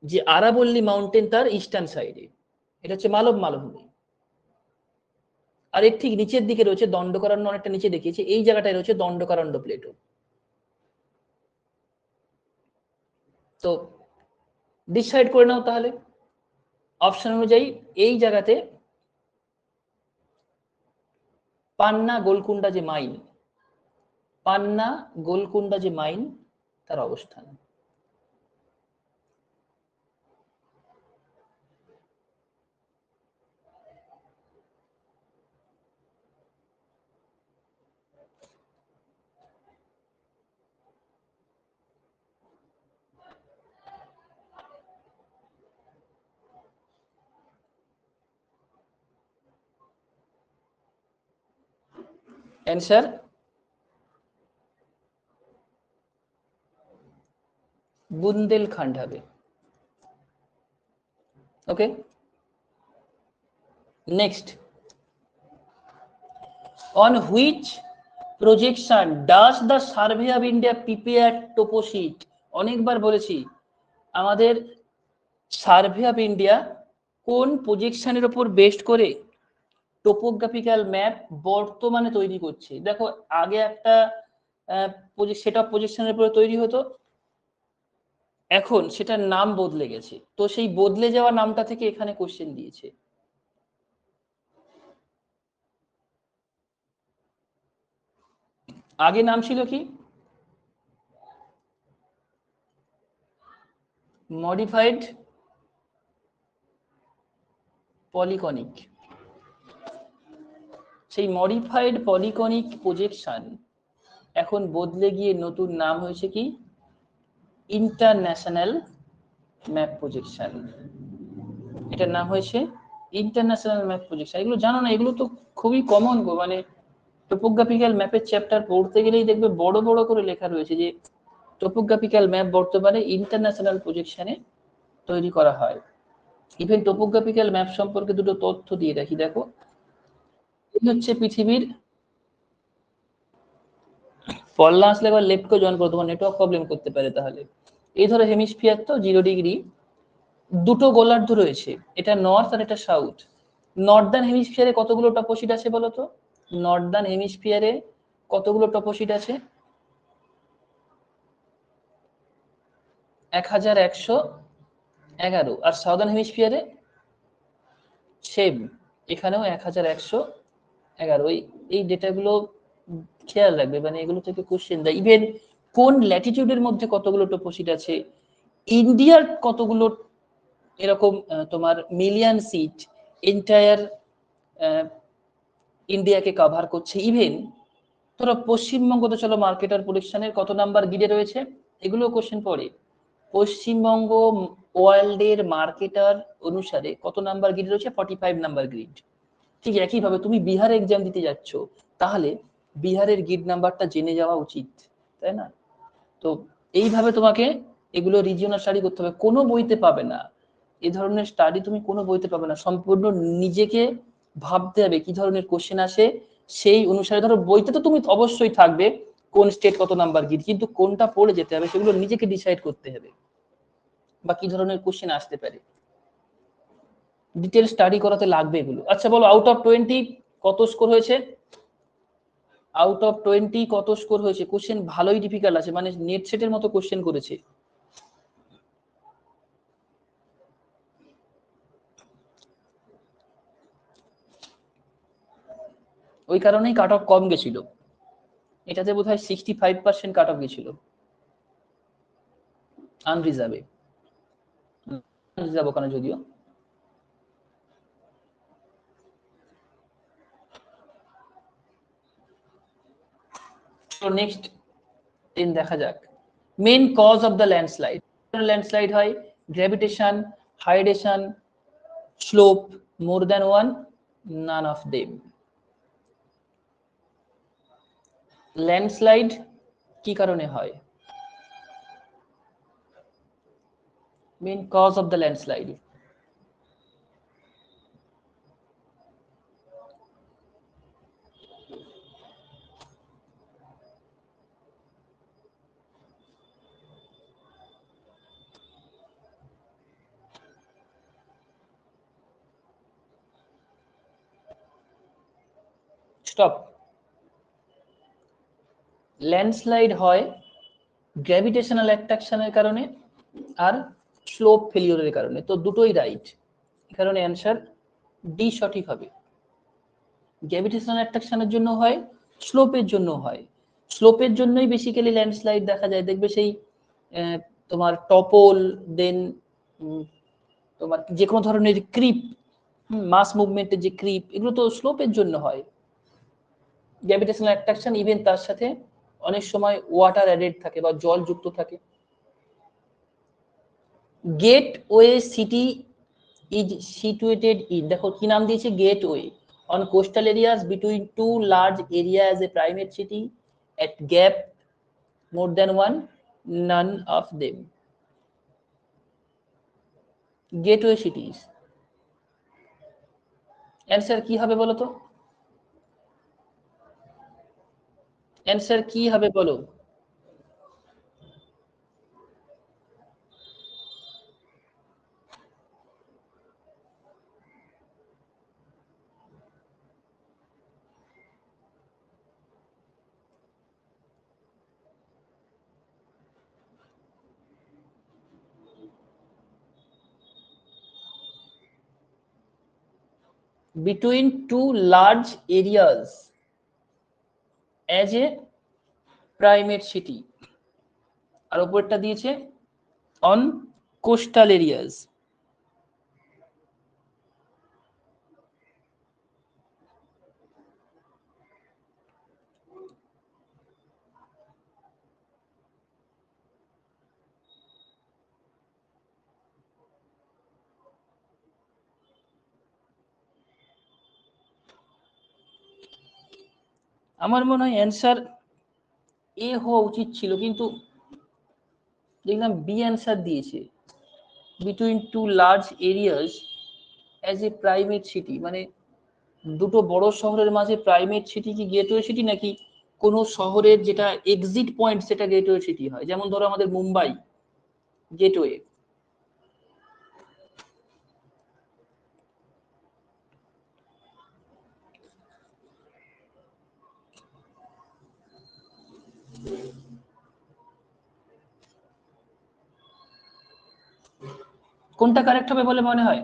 A: যে আরাবল্লী মাউন্টেন তার ইস্টার্ন সাইডে, এটা হচ্ছে মালব মালভূমি। আর এর ঠিক নিচের দিকে রয়েছে দণ্ডকারণ্য, অনেকটা নিচে দেখিয়েছে, এই জায়গাটায় রয়েছে দণ্ডকারণ্য প্লেটো। তো ডিসাইড করে নাও তাহলে অপশন অনুযায়ী। এই জায়গাতে পান্না গোলকুন্ডা যে মাইন, পান্না গোলকুন্ডা যে মাইন তার অবস্থান। অ্যান্সার বুন্দেলখণ্ড হবে। ওকে, next, on which projection does the survey of India prepare toposheet? অনেকবার বলেছি আমাদের সার্ভে অফ ইন্ডিয়া কোন প্রজেকশনের উপর বেস্ট করে টোপোগ্রাফিক্যাল ম্যাপ বর্তমানে তৈরি করছে। দেখো আগে একটা সেট অফ প্রজেকশনের উপরে তৈরি হতো, এখন সেটার নাম বদলে গেছে, তো সেই বদলে যাওয়া নামটা থেকে এখানে কোশ্চেন দিয়েছে। আগে নাম ছিল কি? মডিফাইড পলিকনিক। সেই মডিফাইড পলিকনিক প্রজেকশন এখন বদলে গিয়ে নতুন নাম হয়েছে কি? International map projection. এটার নাম হয়েছে ইন্টারন্যাশনাল ম্যাপ প্রজেকশন। এগুলো জানো না? এগুলো তো খুবই কমন গো, মানে টোপোগ্রাফিক্যাল ম্যাপের চ্যাপ্টার পড়তে গেলেই দেখবে বড় বড় করে লেখা রয়েছে যে টোপোগ্রাফিক্যাল ম্যাপ বর্তমানে ইন্টারন্যাশনাল প্রজেকশনে তৈরি করা হয়। ইভেন টোপোগ্রাফিক্যাল ম্যাপ সম্পর্কে দুটো তথ্য দিয়ে রাখি, দেখো এই হচ্ছে পৃথিবীর, পল্লা আসলে একবার লেফট করে জয়েন করো, তোমার নেটওয়ার্ক প্রবলেম করতে পারে। তাহলে এই ধরো হেমিস্ফিয়ার তো 0 ডিগ্রি, দুটো গোলার্ধ রয়েছে, এটা নর্থ আর এটা সাউথ। নর্দার্ন হেমিস্ফিয়ারে কতগুলো টপোশিট আছে বলো তো? নর্দার্ন হেমিস্ফিয়ারে কতগুলো টপোশিট আছে? 1111। আর সাউদার্ন হেমিস্ফিয়ারে সেম, এখানেও 1111। এই ডেটাগুলো খেয়াল রাখবে, মানে এগুলো থেকে কোশ্চেন দেয়। ইভেন কোন ল্যাটিটিউডের মধ্যে কতগুলো টপোশিট আছে, ইন্ডিয়ার কতগুলো এরকম তোমার মিলিয়ন সিট এন্টায়ার ইন্ডিয়াকে কভার করছে। ইভেন ধরো পশ্চিমবঙ্গ, তো চলো মার্কেটার প্রেডিকশনের কত নাম্বার গ্রিডে রয়েছে, এগুলো কোশ্চেন পড়ে। পশ্চিমবঙ্গ ওয়ার্ল্ডের মার্কেটার অনুসারে কত নাম্বার গ্রিড রয়েছে? 45 নাম্বার গ্রিড। ঠিক একইভাবে তুমি বিহার এক্সাম দিতে যাচ্ছ, তাহলে বিহারের গ্রিড নাম্বারটা জেনে যাওয়া উচিত, তাই না? তো এইভাবে তোমাকে এগুলো রিজিওনাল স্টাডি করতে হবে, কোনো বইতে পাবে না এ ধরনের স্টাডি, তুমি কোনো বইতে পাবে না। সম্পূর্ণ নিজেকে ভাবতে হবে কি ধরনের কোশ্চেন আসে, সেই অনুসারে। ধরো বইতে তো তুমি অবশ্যই থাকবে কোন স্টেট কত নাম্বার গ্রিড, কিন্তু কোনটা পড়ে যেতে হবে সেগুলো নিজেকে ডিসাইড করতে হবে, বা কি ধরনের কোশ্চেন আসতে পারে, ডিটেল স্টাডি করাতে লাগবে এগুলো। আচ্ছা বলো, আউট অফ 20 কত স্কোর হয়েছে? আউট অফ 20 কত স্কোর হয়েছে? কোশ্চেন ভালোই ডিফিকাল্ট আছে, মানে নেট সেটের মতো কোশ্চেন করেছে। ওই কারণেই কাট অফ কম গেছিল, এটাতে বোধহয় 65% কাট অফ গেছিল আনরিজার্ভে, রিজার্ভ ওখানে যদিও। তো নেক্সট 10 দেখা যাক। Main cause of the landslide. Landslide হয় gravitation, hydration, slope, more than one, none of them. Landslide কি কারণে হয়? Main cause of the landslide. Stop. Landslide হয় গ্র্যাভিটেশনাল অ্যাট্রাকশনের কারণে আর স্লোপ ফেলিওরের কারণে। তো দুটোই রাইট, এই কারণে অ্যান্সার ডি সঠিক হবে। গ্র্যাভিটেশনাল অ্যাট্রাকশনের জন্য হয়, স্লোপের জন্য হয়। স্লোপের জন্যই বেসিক্যালি ল্যান্ডস্লাইড দেখা যায়। দেখবে সেই তোমার টপল, দেন তোমার যে কোনো ধরনের ক্রিপ, মাস মুভমেন্টের যে ক্রিপ, এগুলো তো স্লোপের জন্য হয়। গ্র্যাভিটেশনাল অ্যাট্রাকশন, ইভেন তার সাথে অনেক সময় ওয়াটার অ্যাডেড থাকে বা জল যুক্ত থাকে। Gateway city is situated in, দেখো কি নাম দিয়েছে, gateway, on coastal areas between two large area as a primate city at gap more than one, none of them. Gateway cities. Answer কি হবে বলো তো? অ্যান্সার কি হবে বলো? Between two large areas as a primate city, আর উপরটা দিয়েছে on coastal areas. আমার মনে হয় অ্যান্সার এ হওয়া উচিত ছিল, কিন্তু দেখলাম বি অ্যান্সার দিয়েছে, between two large areas as a primate city. মানে দুটো বড় শহরের মাঝে প্রাইমেট সিটি কি গেটওয়ে সিটি, নাকি কোনো শহরের যেটা এক্সিট পয়েন্ট সেটা গেটওয়ে সিটি হয়? যেমন ধরো আমাদের মুম্বাই গেটওয়ে। কোনটা কারেক্ট হবে বলে মনে হয়?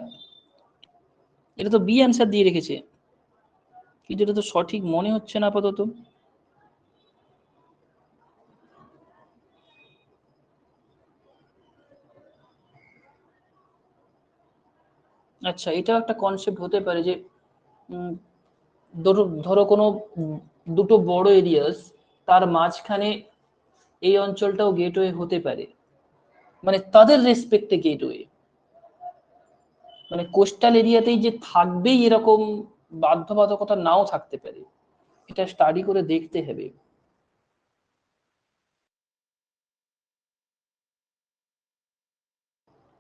A: এটা তো বি অ্যান্সার দিয়ে রেখেছে, কিন্তু এটা তো সঠিক মনে হচ্ছে না আপাতত। আচ্ছা, এটাও একটা কনসেপ্ট হতে পারে যে ধরো কোনো দুটো বড় এরিয়াস, তার মাঝখানে এই অঞ্চলটাও গেটওয়ে হতে পারে, মানে তাদের রেসপেক্টে গেটওয়ে। মানে কোস্টাল এরিয়াতেই যে থাকবেই এরকম বাধ্যবাধকতা নাও থাকতে পারে, এটা স্টাডি করে দেখতে হবে।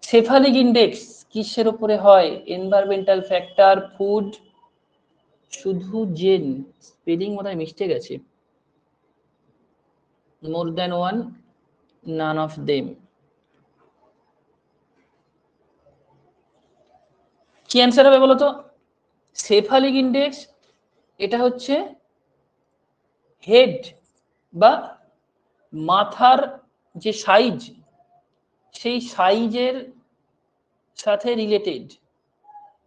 A: সেফালিক ইন্ডেক্স কিসের উপরে হয়? এনভায়রনমেন্টাল ফ্যাক্টর, ফুড, শুধু জেন, স্পেলিং মনে মিস্টেক আছে, মোর than one, none of them. কি অ্যান্সার হবে বলো তো? সেফালিক ইন্ডেক্স এটা হচ্ছে হেড বা মাথার যে সাইজ, সেই সাইজের সাথে রিলেটেড।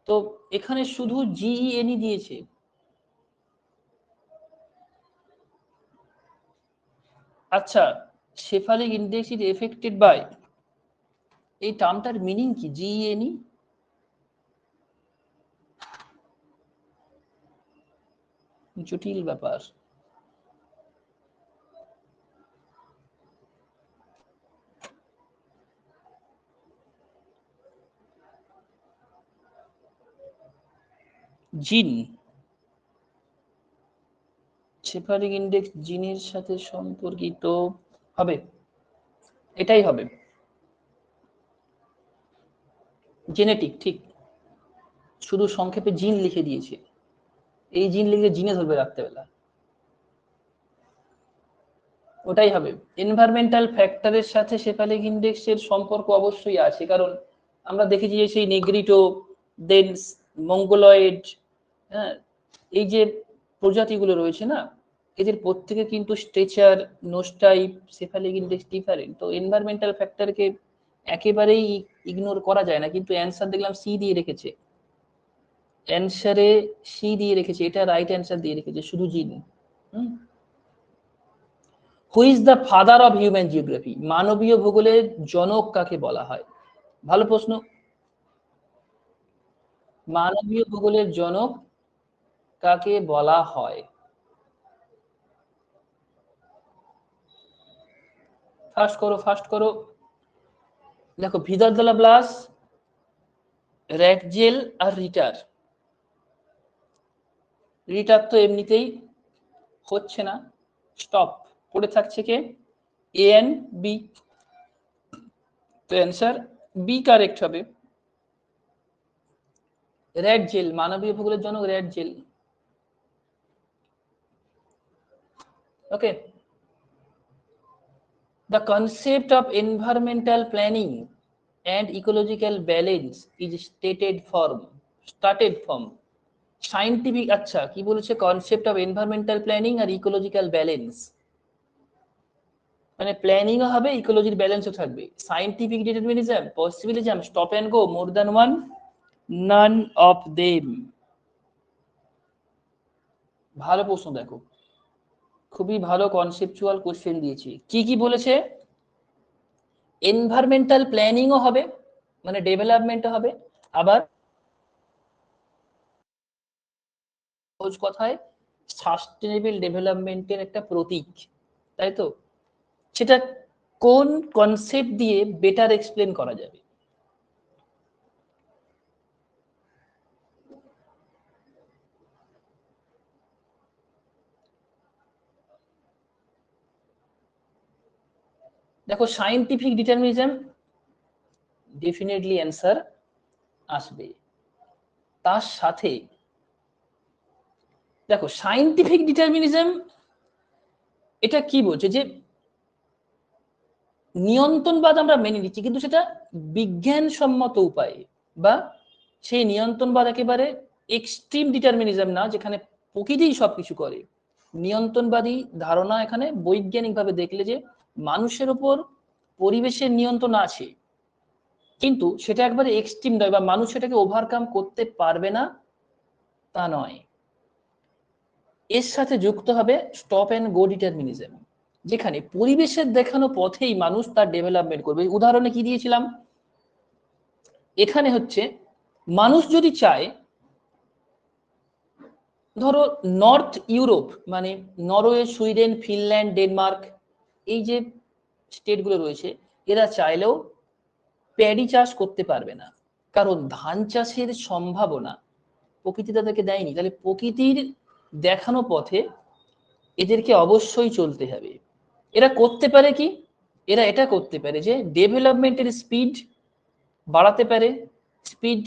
A: তো এখানে শুধু জিইএনই দিয়েছে। আচ্ছা, cephalic index is affected by, এই টার্মটার মিনিং কি? জিইএনই জটিল ব্যাপার। জিন, সেফালিক ইন্ডেক্স জিনের সাথে সম্পর্কিত হবে, এটাই হবে জেনেটিক। ঠিক, শুধু সংক্ষেপে জিন লিখে দিয়েছে, এই জিন লিখে জিনে ধরবে রাত্রেবেলা, ওটাই হবে। এনভায়রনমেন্টাল ফ্যাক্টরের সাথে সেফালিক ইন্ডেক্সের সম্পর্ক অবশ্যই আছে, কারণ আমরা দেখেছি যে সেই নেগ্রিটো, দেন মঙ্গোলয়েড, হ্যাঁ, এই যে প্রজাতিগুলো রয়েছে না, এদের প্রত্যেকে কিন্তু stature, nose type, cephalic index different. তো এনভায়রনমেন্টাল ফ্যাক্টরকে একেবারেই ইগনোর করা যায় না, কিন্তু অ্যান্সার দেখলাম সি দিয়ে রেখেছে, অ্যান্সারে সি দিয়ে রেখেছে, এটা রাইট অ্যান্সার দিয়ে রেখেছে, শুধু জিন। Who is the father of human geography, মানবীয় ভূগোলের জনক কাকে বলা হয়? ভালো প্রশ্ন। মানবীয় ভূগোলের জনক কাকে বলা হয়? ফাস্ট করো। দেখো, ভিদারদোলা ব্লাস, র্যাটজেল আর রিটার। রিটার তো এমনিতেই হচ্ছে না, স্টপ, পড়ে থাকছে কে? A and B. তো অ্যান্সার বি কারেক্ট হবে। র্যাটজেল, মানবীয় ভূগোলের জনক Ratzel. Okay, the concept of environmental planning and ecological balance is started from scientific, আচ্ছা কি বলেছে, কনসেপ্ট অফ এনভায়রনমেন্টাল প্ল্যানিং আর ইকোলজিক্যাল ব্যালেন্স, মানে প্ল্যানিংও হবে, ইকোলজির ব্যালেন্সও থাকবে। Scientific determinism, possibilism, stop and go, more than one, none of them. ভালো প্রশ্ন, দেখো খুবই ভালো কনসেপচুয়াল কোশ্চেন দিয়েছি। কি কি বলেছে? এনভায়রনমেন্টাল প্ল্যানিংও হবে, মানে ডেভেলপমেন্টও হবে, আবার সহজ কথায় সাস্টেনেবল ডেভেলপমেন্টের একটা প্রতীক, তাই তো? সেটা কোন কনসেপ্ট দিয়ে বেটার এক্সপ্লেন করা যাবে? দেখো, সায়েন্টিফিক ডিটারমিনিজম ডেফিনেটলি অ্যান্সার আসবে। তার সাথে দেখো, সায়েন্টিফিক ডিটারমিনিজম এটা কি বলছে, যে নিয়ন্ত্রণবাদ আমরা মেনে নিচ্ছি, কিন্তু সেটা বিজ্ঞানসম্মত উপায়ে, বা সেই নিয়ন্ত্রণবাদ একেবারে এক্সট্রিম ডিটারমিনিজম না, যেখানে প্রকৃতিই সবকিছু করে। নিয়ন্ত্রণবাদী ধারণা এখানে বৈজ্ঞানিকভাবে দেখলে যে মানুষের উপর পরিবেশের নিয়ন্ত্রণ আছে, কিন্তু সেটা একবারে এক্সট্রিম নয়, বা মানুষ সেটাকে ওভারকাম করতে পারবে না তা নয়। এর সাথে যুক্ত হবে স্টপ অ্যান্ড গো ডিটারমিনিজম, যেখানে পরিবেশের দেখানো পথেই মানুষ তার ডেভেলপমেন্ট করবে। উদাহরণে কি দিয়েছিলাম, এখানে হচ্ছে মানুষ যদি চায়, ধরো নর্থ ইউরোপ, মানে নরওয়ে, সুইডেন, ফিনল্যান্ড, ডেনমার্ক, এই যে স্টেটগুলো রয়েছে, এরা চাইলেও প্যাডি চাষ করতে পারবে না, কারণ ধান চাষের সম্ভাবনা প্রকৃতি তাদেরকে দেয়নি। তাহলে প্রকৃতির দেখানো পথে এদেরকে অবশ্যই চলতে হবে। এরা করতে পারে কি? এরা এটা করতে পারে যে ডেভেলপমেন্টের স্পিড বাড়াতে পারে, স্পিড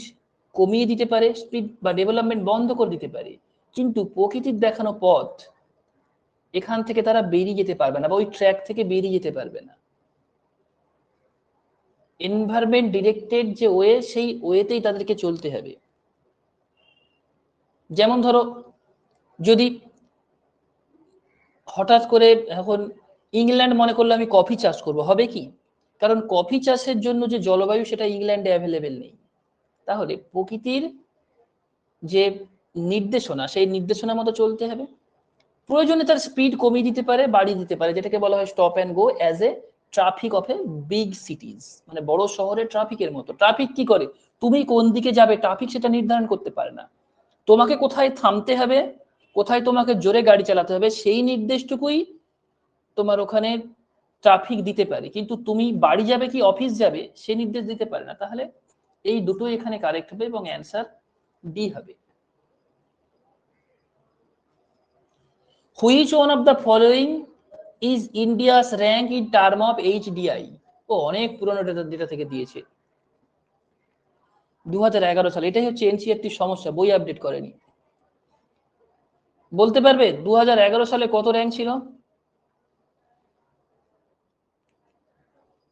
A: কমিয়ে দিতে পারে, স্পিড বা ডেভেলপমেন্ট বন্ধ করে দিতে পারে, কিন্তু প্রকৃতির দেখানো পথ, এখান থেকে তারা বেরিয়ে যেতে পারবে না, বা ওই ট্র্যাক থেকে বেরিয়ে যেতে পারবে না। এনভায়রনমেন্ট ডিরেক্টেড যে ওয়ে, সেই ওয়েতেই তাদেরকে চলতে হবে। যেমন ধরো, যদি হঠাৎ করে এখন ইংল্যান্ড মনে করলে আমি কফি চাষ করব, হবে কি? কারণ কফি চাষের জন্য যে জলবায়ু, সেটা ইংল্যান্ডে অ্যাভেলেবেল নেই। তাহলে প্রকৃতির যে নির্দেশনা, সেই নির্দেশনার মতো চলতে হবে। প্রয়োজনে তার স্পিড কমিয়ে দিতে পারে, বাড়িয়ে দিতে পারে, যেটাকে বলা হয় stop and go as a traffic of a big সিটিজ, মানে বড় শহরের ট্রাফিকের মতো। ট্রাফিক কি করে? তুমি কোন দিকে যাবে, ট্রাফিক সেটা নির্ধারণ করতে পারে না। তোমাকে কোথায় থামতে হবে, কোথায় তোমাকে জোরে গাড়ি চালাতে হবে, সেই নির্দেশটুকুই তোমার ওখানে ট্রাফিক দিতে পারে, কিন্তু তুমি বাড়ি যাবে কি অফিস যাবে, সে নির্দেশ দিতে পারে না। তাহলে এই দুটোই এখানে কারেক্ট হবে, এবং অ্যান্সার ডি হবে। Which one of the following is India's rank in term of HDI? ও অনেক পুরনো ডেটা থেকে দিয়েছে, 2011 সালে। এটাই হচ্ছে এনসিআরটির সমস্যা, বই আপডেট করেনি। বলতে পারবে 2011 সালে কত র্যাঙ্ক ছিল?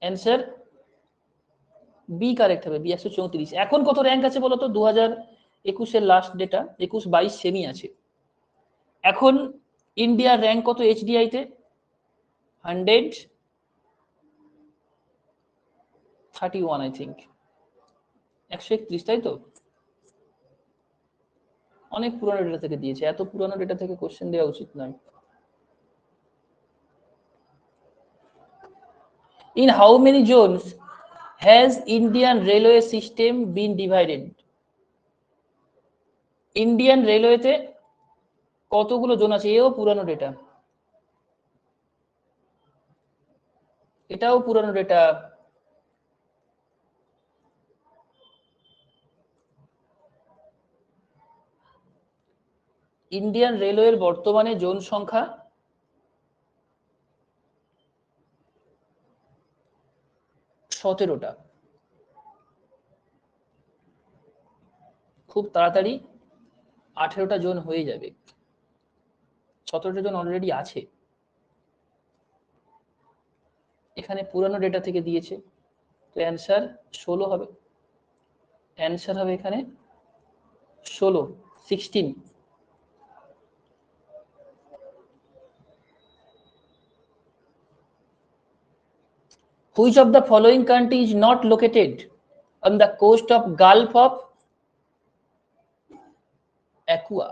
A: অ্যান্সার বি কারেক্ট হবে, বি 134। এখন কত র্যাঙ্ক আছে বলতো? 2021-এর লাস্ট ডেটা, 21-22 সেমি আছে। এখন ইন্ডিয়ার র্যাঙ্ক কত এইচডিআই তে? 131 আই থিঙ্ক, 131, তাই তো? অনেক পুরানো ডেটা থেকে দিয়েছে, এত পুরানো ডেটা থেকে কোশ্চেন দেওয়া উচিত নয়। In how many zones has Indian railway system been divided? Indian রেলওয়েতে কতগুলো জোন আছে? এও পুরানো ডেটা, এটাও পুরানো ডেটা। ইন্ডিয়ান রেলওয়ের বর্তমানে জোন সংখ্যা 17টা। খুব তাড়াতাড়ি 18টা জোন হয়ে যাবে, 17টা জোন অলরেডি আছে। এখানে পুরানো ডেটা থেকে দিয়েছে, তো অ্যান্সার 16 হবে। অ্যান্সার হবে এখানে 16। Which of the following country is not located on the coast of Gulf of Aqua?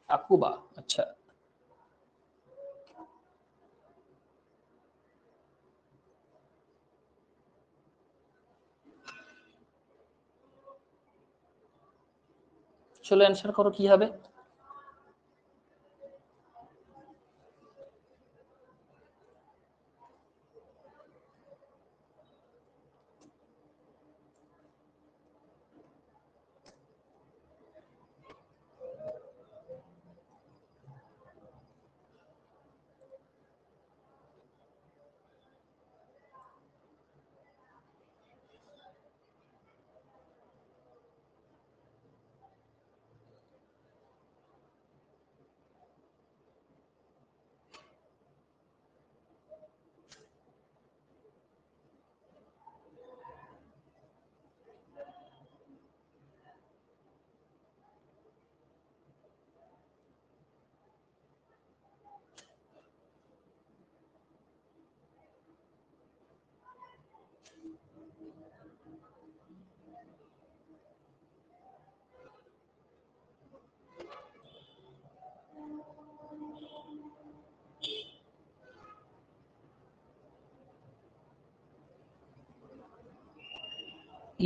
A: আকুবা, আচ্ছা। চলো অ্যান্সার করো কি হবে।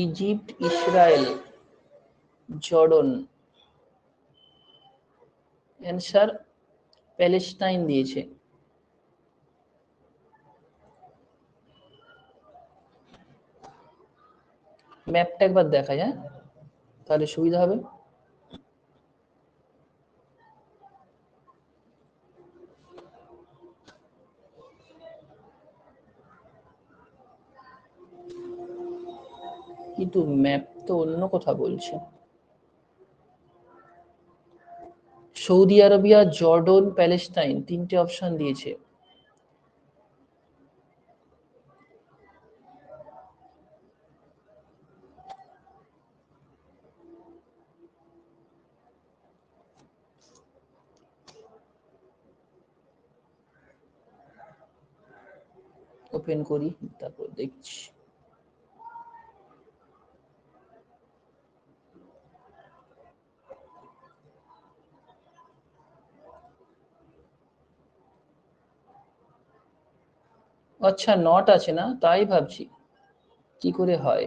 A: Egypt, Israel, Jordan. Answer Palestine দিয়েছে। ম্যাপটা একবার দেখাই, হ্যাঁ, তাহলে সুবিধা হবে। কিন্তু ম্যাপ তো অন্য কথা বলছে। সৌদি আরবিয়া, জর্ডন, প্যালেস্টাইন, 3টে অপশন দিয়েছে। ওপেন করি, তারপর দেখছি। আচ্ছা, নট আছে না, তাই ভাবছি কি করে হয়।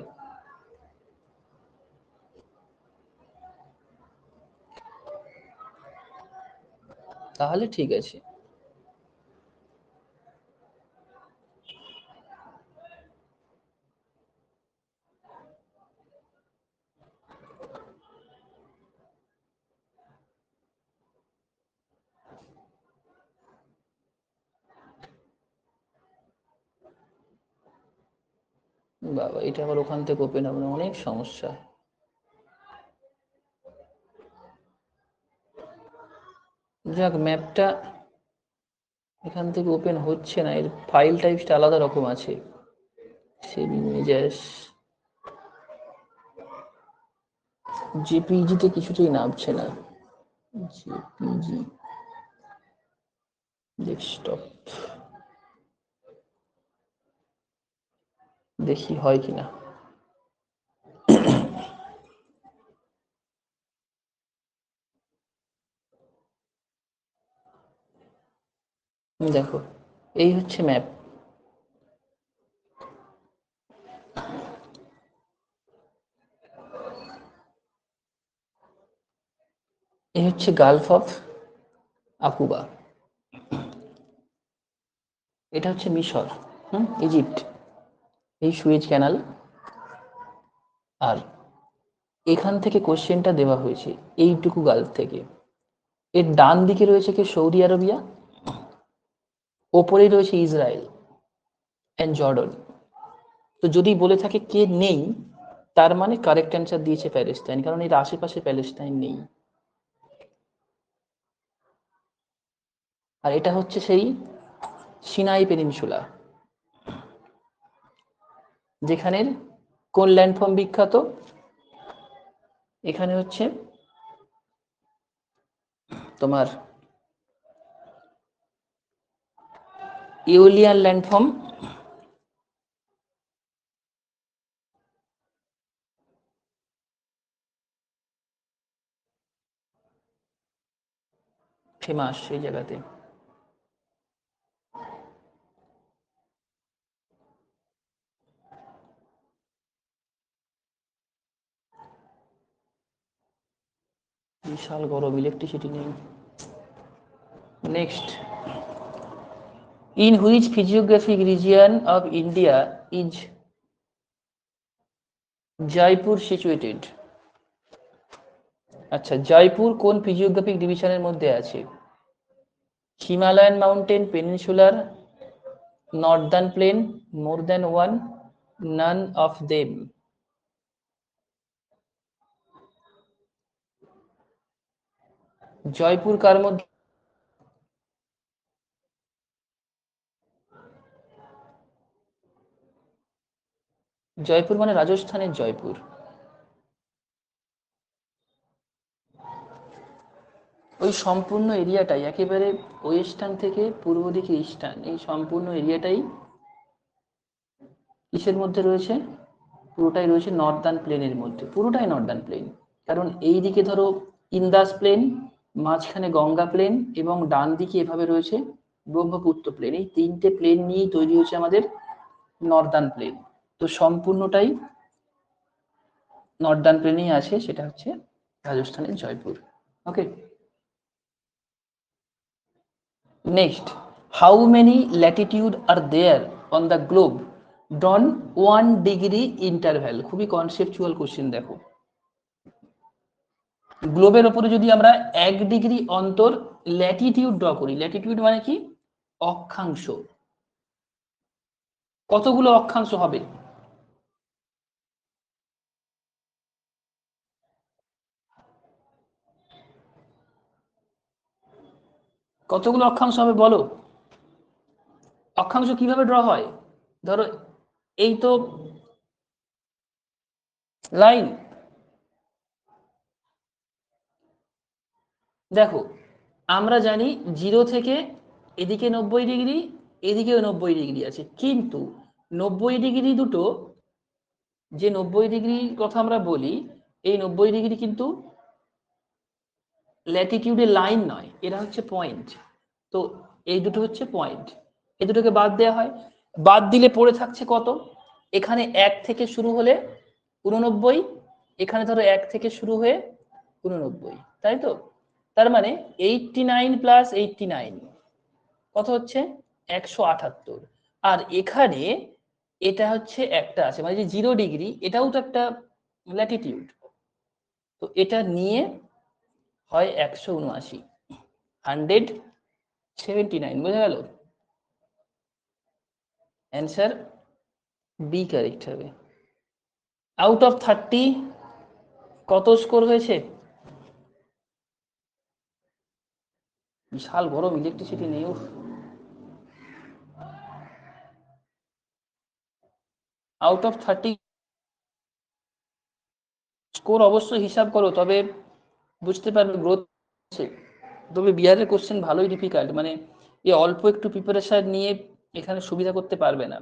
A: তাহলে ঠিক আছে। বাবা, এটা আবার ওখান থেকে ওপেন হবে না, অনেক সমস্যা। যাক, ম্যাপটা এখান থেকে ওপেন হচ্ছে না, এর ফাইল টাইপসটা আলাদা রকম আছে। সেভ ইমেজেস, জেপিইজিতে কিছুতেই নামছে না। জেপিইজি ডেস্কটপ, দেখি হয় কিনা। দেখো, এই হচ্ছে ম্যাপ। এই হচ্ছে গালফ অফ আকুবা, এটা হচ্ছে মিশর, ইজিপ্ট, এই সুয়েজ ক্যানাল। আর এখান থেকে কোশ্চেনটা দেওয়া হয়েছে এইটুকু গালফ থেকে। এর ডান দিকে রয়েছে কি সৌদি আরবিয়া, ওপরেই রয়েছে ইসরায়েল অ্যান্ড জর্ডন। তো যদি বলে থাকে কে নেই, তার মানে কারেক্ট অ্যান্সার দিয়েছে প্যালেস্টাইন, কারণ এর আশেপাশে প্যালেস্টাইন নেই। আর এটা হচ্ছে সেই সিনাই পেনিনসুলা, যেখানের কোন ল্যান্ডফর্ম বিখ্যাত, এখানে হচ্ছে তোমার ইউলিয়ান ল্যান্ডফর্ম, ফেমাস সেই জায়গাতে। বিশাল গরম, ইলেকট্রিসিটি নেই। Next, in which physiographic region of India is Jaipur situated? আচ্ছা, জয়পুর কোন ফিজিওগ্রাফিক ডিভিশনের মধ্যে আছে? Himalayan mountain, peninsular, northern plain, more than one, none of them. Jaipur কার মধ্যে? জয়পুর মানে রাজস্থানের জয়পুর। ওই সম্পূর্ণ এরিয়াটাই একেবারে ওয়েস্টার্ন থেকে পূর্ব দিকে ইস্টার্ন, এই সম্পূর্ণ এরিয়াটাই কিসের মধ্যে রয়েছে? পুরোটাই রয়েছে নর্দার্ন প্লেনের মধ্যে, পুরোটাই নর্দার্ন প্লেন। কারণ এই দিকে ধরো ইন্দাস প্লেন, মাঝখানে গঙ্গা প্লেন, এবং ডান দিকে এভাবে রয়েছে ব্রহ্মপুত্র প্লেন। এই তিনটে প্লেন নিয়েই তৈরি হয়েছে আমাদের নর্দার্ন প্লেন। তো সম্পূর্ণটাই নর্দার্ন প্লেনেই আছে, সেটা হচ্ছে রাজস্থানের Jaipur. Okay, next, how many latitude are there on the globe drawn 1 degree interval? খুবই কনসেপচুয়াল কোশ্চেন। দেখো, গ্লোবের ওপরে যদি আমরা 1 ডিগ্রি অন্তর ল্যাটিটিউড ড্র করি, ল্যাটিটিউড মানে কি? অক্ষাংশ। কতগুলো অক্ষাংশ হবে? কতগুলো অক্ষাংশ হবে বলো? অক্ষাংশ কিভাবে ড্র হয়? ধরো এই তো লাইন, দেখো আমরা জানি 0 থেকে এদিকে 90 ডিগ্রি, এদিকেও 90 ডিগ্রি আছে, কিন্তু 90 ডিগ্রি দুটো, যে 90 ডিগ্রির কথা আমরা বলি, এই 90 ডিগ্রি কিন্তু ল্যাটিটিউডের লাইন নয়, এরা হচ্ছে পয়েন্ট। তো এই দুটো হচ্ছে পয়েন্ট, এই দুটোকে বাদ দেওয়া হয়। বাদ দিলে পড়ে থাকছে কত? এখানে 1 থেকে শুরু হলে 89, এখানে ধরো 1 থেকে শুরু হয়ে 89, তাই তো? তার মানে 89 প্লাস 89 কত হচ্ছে? 178। আর এখানে এটা হচ্ছে একটা আছে, মানে যে 0 ডিগ্রি, এটাও তো একটা ল্যাটিটিউড। তো এটা নিয়ে হয় 179, 179, বোঝা গেল? অ্যান্সার বি কারেক্ট হবে। আউট অফ 30 কত স্কোর হয়েছে? বিশাল গরম, ইলেকট্রিসিটি নেই। আউট অফ 30 স্কোর অবশ্যই হিসাব করো, তবে বুঝতে পারবে গ্রোথ। তবে বিহারের কোশ্চেন ভালোই ডিফিকাল্ট, মানে এই অল্প একটু প্রিপারেশন নিয়ে এখানে সুবিধা করতে পারবে না,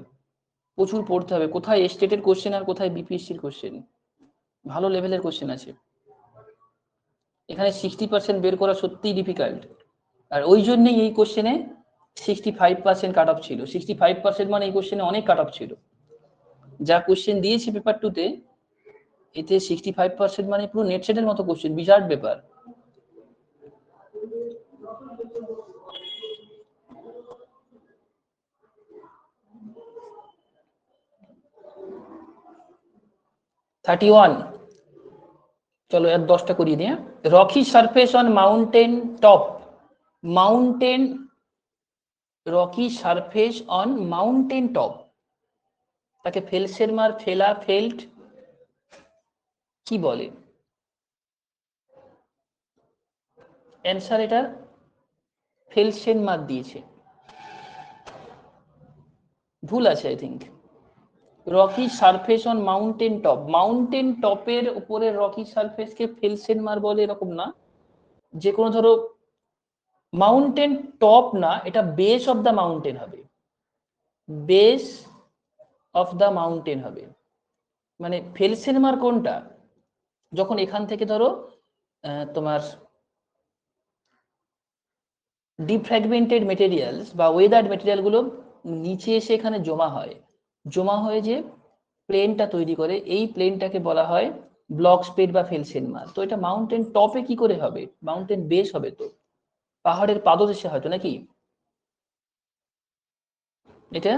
A: প্রচুর পড়তে হবে। কোথায় স্টেটের কোশ্চেন আর কোথায় বিপিএসসির কোশ্চেন, ভালো লেভেলের কোশ্চেন আছে এখানে। 60% বের করা সত্যিই ডিফিকাল্ট, আর ওই জন্যই এই কোশ্চেনে 65% কাট অফ ছিল। 65% মানে এই কোশ্চেনে অনেক কাট অফ ছিল। যা কোশ্চেন দিয়েছি পেপার 2-তে, এতে 65% মানে পুরো নেট সেটের মতো কোশ্চেন, বিরাট ব্যাপার। চলো এর 10টা করিয়ে দিয়ে। Rocky surface on mountain top, mountain, Rocky surface on mountain top, তাকে ফেলসেরমার, ফেলা, ফেল্ট কি বলে? অ্যান্সার এটার ফেলসেনমার দিয়েছে, ভুল আছে I think. Rocky surface on mountain top, mountain টপের উপরে রকি সারফেসকে ফেলসেনমার বলে এরকম না। যে কোনো ধরো মাউন্টেন টপ না, এটা বেস অফ দ্য মাউন্টেন হবে, বেস অফ দ্য মাউন্টেন হবে। মানে ফেলসেনমার কোনটা? যখন এখান থেকে ধরো তোমার ডিফ্র্যাগমেন্টেড মেটেরিয়ালস বা ওয়েদার্ড মেটেরিয়াল গুলো নিচে এসে এখানে জমা হয়, জমা হয়ে যে প্লেনটা তৈরি করে, এই প্লেনটাকে বলা হয় ব্লক স্পেড বা ফেলসেনমার। তো এটা মাউন্টেন টপে কি করে হবে? মাউন্টেন বেস হবে তো, পাহাড়ের পাদদেশে হয়তো, নাকি? এটা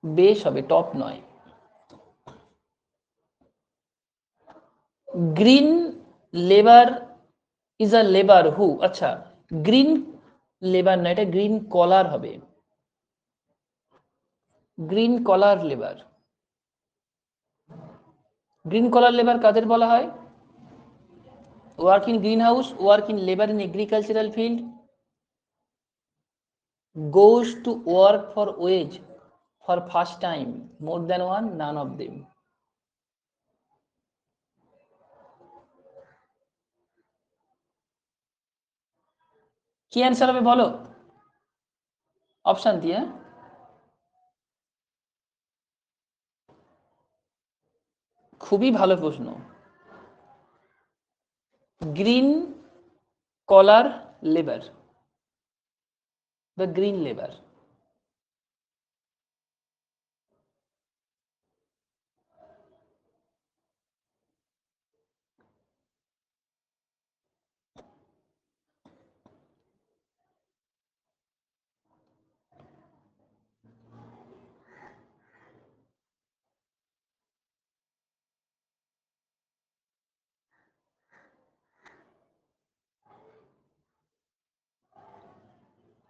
A: বেস হবে, টপ নয়। Green labour is a labour who, আচ্ছা গ্রিন লেবার না, এটা গ্রিন কলার হবে, green collar labour. Green collar labour কাদের বলা হয়? Work in greenhouse, work in labour in agricultural field, goes to work for wage for first time, more than one, none of them. কি answer হবে বলো option দিয়ে। খুবই ভালো প্রশ্ন, গ্রিন কলার লেবার বা গ্রিন লেবার।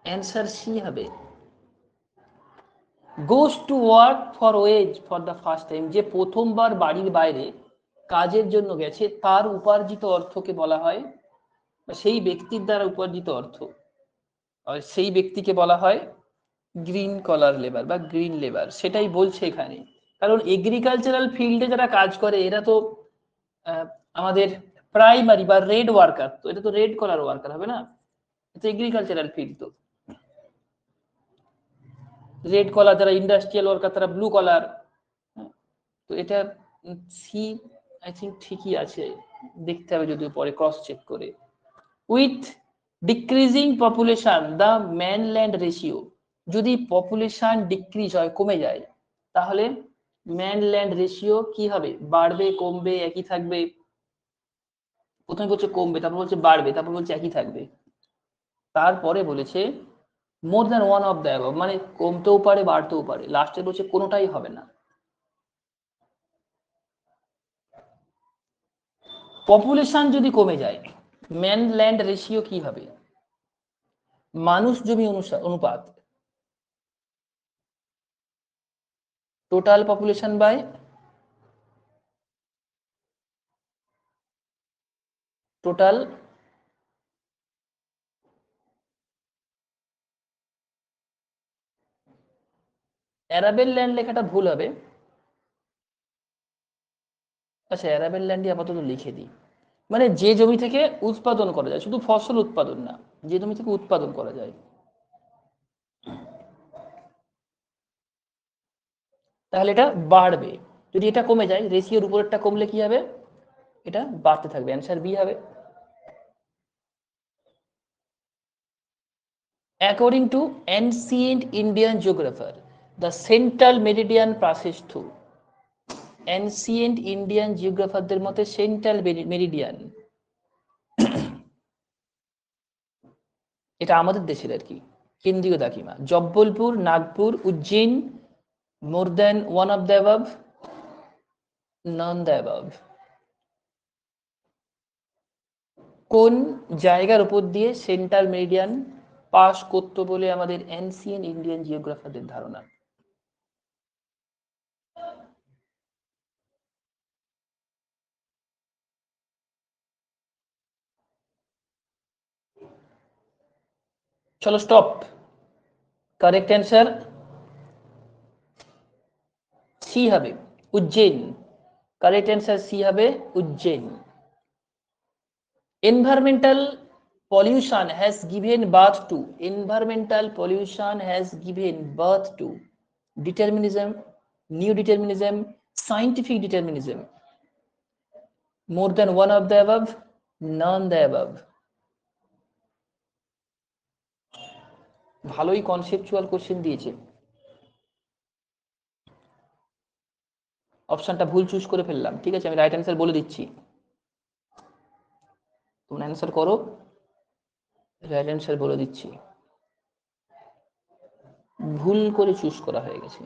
A: অ্যান্সার সি হবে, goes to work for wage for the first time, যে প্রথমবার বাড়ির বাইরে কাজের জন্য গেছে, তার উপার্জিত অর্থকে বলা হয়, সেই ব্যক্তির দ্বারা উপার্জিত অর্থ, আর সেই ব্যক্তিকে বলা হয় গ্রিন কলার লেবার বা গ্রিন লেবার। সেটাই বলছে এখানে, কারণ এগ্রিকালচারাল ফিল্ডে যারা কাজ করে এরা তো আমাদের প্রাইমারি বা রেড ওয়ার্কার, তো এটা তো রেড কলার ওয়ার্কার হবে না, এটা এগ্রিকালচারাল ফিল্ড। তো রেড কলার যারা ইন্ডাস্ট্রিয়াল ওয়ার্কার তারা ব্লু কলার। তো এটা সি আই থিঙ্ক ঠিকই আছে, দেখতে হবে যদিও পরে ক্রস চেক করে। With decreasing population the man land ratio, যদি পপুলেশন ডিক্রিজ হয়, কমে যায়, তাহলে ম্যানল্যান্ড রেশিও কি হবে? বাড়বে, কমবে, একই থাকবে? প্রথমে বলছে কমবে, তারপর বলছে বাড়বে, তারপর বলছে একই থাকবে, তারপরে বলেছে মোর than one of the above, মানে কমতেও পারে বাড়তেও পারে, লাস্টে বলছে কোনোটাই হবে না। পপুলেশন যদি কমে যায়, ম্যান ল্যান্ড রেশিও কি হবে? মানুষ জমি অনুপাত। Total population by total arable land লেখাটা ভুল হবে। আচ্ছা, অ্যারাবেল ল্যান্ডই আপাতত লিখে দিই। মানে যে জমি থেকে উৎপাদন করা যায়, শুধু ফসল উৎপাদন না, যে জমি থেকে উৎপাদন করা যায়। তাহলে এটা বাড়বে। যদি এটা কমে যায়, রেশিওর উপরেরটা কমলে কি হবে? এটা বাড়তে থাকবে। অ্যান্সার বি হবে। According to ancient Indian geographer, the central meridian passes through. Ancient Indian geographerদের মতে সেন্ট্রাল মেরিডিয়ান, এটা আমাদের দেশের আর কি, কেন্দ্রীয় দাগিমা, Jabalpur, Nagpur, Ujjain, more than one of the above, none the above. কোন জায়গার উপর দিয়ে সেন্ট্রাল মেরিডিয়ান পাস করতো বলে আমাদের এনসিয়েন্ট ইন্ডিয়ান জিওগ্রাফারদের ধারণা? চলো স্টপ। কারেক্ট অ্যান্সার সি হবে, উজ্জৈন। কারেক্ট অ্যান্সার সি হবে, Ujjain. Environmental pollution has given birth to, environmental pollution has given birth to determinism, new determinism, scientific determinism, more than one of the above, none the above. ভালোই conceptual question দিয়েছে। অপশনটা ভুল choose করে ফেললাম, ঠিক আছে, আমি রাইট অ্যান্সার বলে দিচ্ছি, তোমরা অ্যান্সার করো। রাইট অ্যান্সার বলে দিচ্ছি, ভুল করে চুজ করা হয়ে গেছে।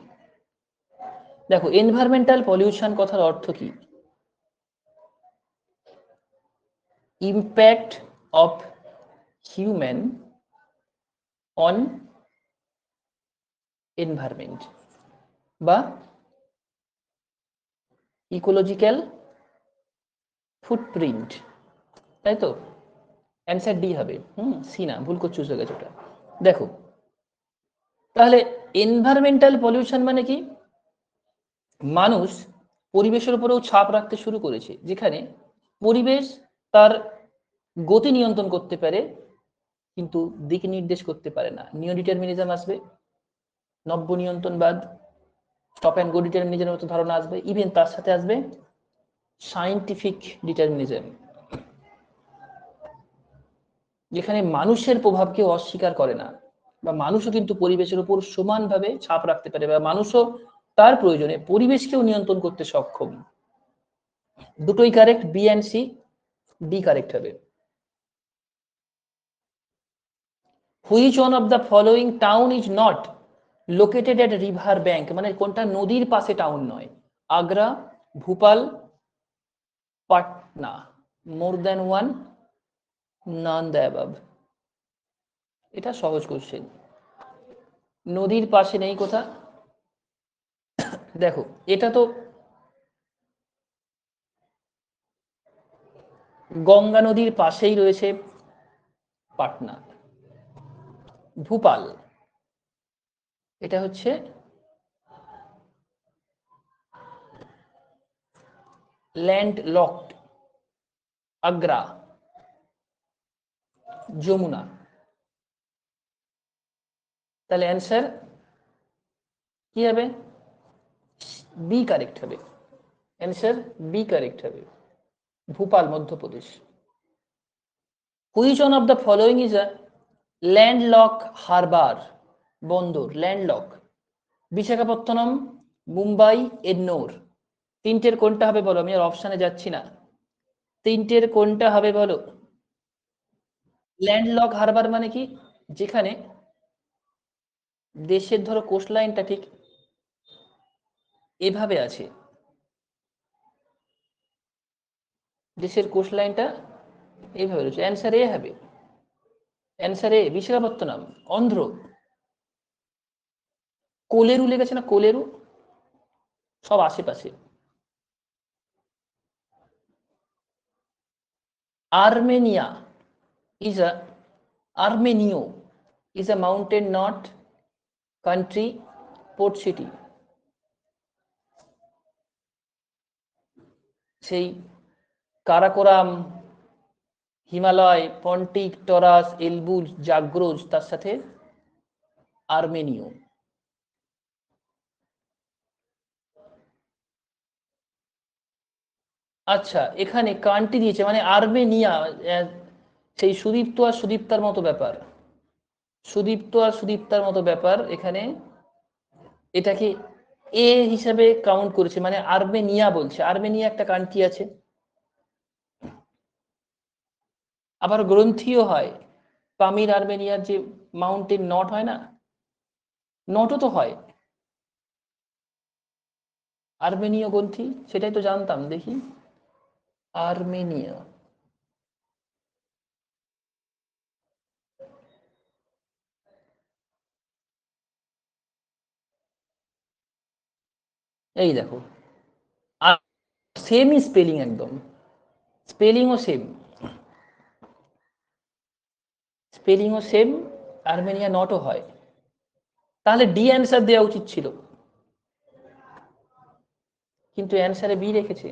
A: দেখো, এনভায়রনমেন্টাল পলিউশন কথার অর্থ কি? Impact of human on environment বা ইকোলজিক্যাল ফুটপ্রিন্ট, তাই তো? অ্যান্সার ডি হবে। সি না, ভুল করে চুজ হয়ে গেছে ওটা। দেখো, তাহলে এনভায়রনমেন্টাল পলিউশন মানে কি? মানুষ পরিবেশের উপরেও ছাপ রাখতে শুরু করেছে, যেখানে পরিবেশ তার গতি নিয়ন্ত্রণ করতে পারে কিন্তু দিক নির্দেশ করতে পারে না। নিও ডিটারমিনিজম আসবে, নব্য নিয়ন্ত্রণবাদ, স্টপ অ্যান্ড গো ডিটারমিনিজমের মতো ধারণা আসবে, ইভেন তার সাথে আসবে সায়েন্টিফিক ডিটারমিনিজম, যেখানে মানুষের প্রভাবকে অস্বীকার করে না, বা মানুষও কিন্তু পরিবেশের উপর সমানভাবে ছাপ রাখতে পারে, বা মানুষও তার প্রয়োজনে পরিবেশকেও নিয়ন্ত্রণ করতে সক্ষম। দুটোই correct, B and C. D correct হবে। Which one of the following town is not located at river bank, মানে কোনটা নদীর পাশে টাউন নয়? Agra, Bhopal, Patna, more than one, none the above. এটা সহজ কোশ্চেন, নদীর পাশে নেই কোথা? দেখো, এটা তো গঙ্গা নদীর পাশেই রয়েছে পাটনা। ভোপাল, এটা হচ্ছে ল্যান্ড লকড। আগ্রা, যমুনা। তাহলে অ্যান্সার কি হবে? বি কারেক্ট হবে। অ্যান্সার বি কারেক্ট হবে, Bhopal, Madhya Pradesh. Which one of the following is a landlock Harbour, বন্দর, ল্যান্ডলক? বিশাখাপত্তনম, মুম্বাই, এন্নোর। তিনটের কোনটা হবে বলো? আমি আর অপশানে যাচ্ছি না, তিনটের কোনটা হবে বলো? ল্যান্ডলক হারবার মানে কি? যেখানে দেশের ধরো কোস্ট লাইনটা ঠিক এভাবে আছে, দেশের কোস্ট লাইনটা এইভাবে রয়েছে। অ্যান্সার এ হবে, অ্যান্সার এ, বিশাখাপত্তনম। অন্ধ্র, কোলেরু লেগেছে না, কোলেরু? সব আশেপাশে। Armenia is a Armenio is a mountain not country port city। সেই কারাকোরাম, হিমালয়, পন্টিক, টরাস, এলবুজ, জাগ্রোজ, তার সাথে আর্মেনিও। আচ্ছা, এখানে কান্ট্রি দিয়েছে মানে আর্মেনিয়া, সেই সুদীপ্ত আর সুদীপ্তার মতো ব্যাপার, সুদীপ্ত আর সুদীপ্তার মতো ব্যাপার। এখানে এটাকে এ হিসাবে কাউন্ট করেছে, মানে আর্মেনিয়া বলছে, আর্মেনিয়া একটা কান্ট্রি আছে। আবার গ্রন্থিও হয়, পামির আর্মেনিয়ার যে মাউন্টেন নট হয় না, নটও তো হয় আর্মেনীয় গ্রন্থি, সেটাই তো জানতাম। দেখি আর্মেনিয়া, এই দেখো, সেমই স্পেলিং, একদম স্পেলিংও সেম, স্পেলিংও সেম, আর্মেনিয়া নটও হয়। তাহলে ডি অ্যান্সার দেওয়া উচিত ছিল, কিন্তু অ্যান্সারে বি রেখেছে।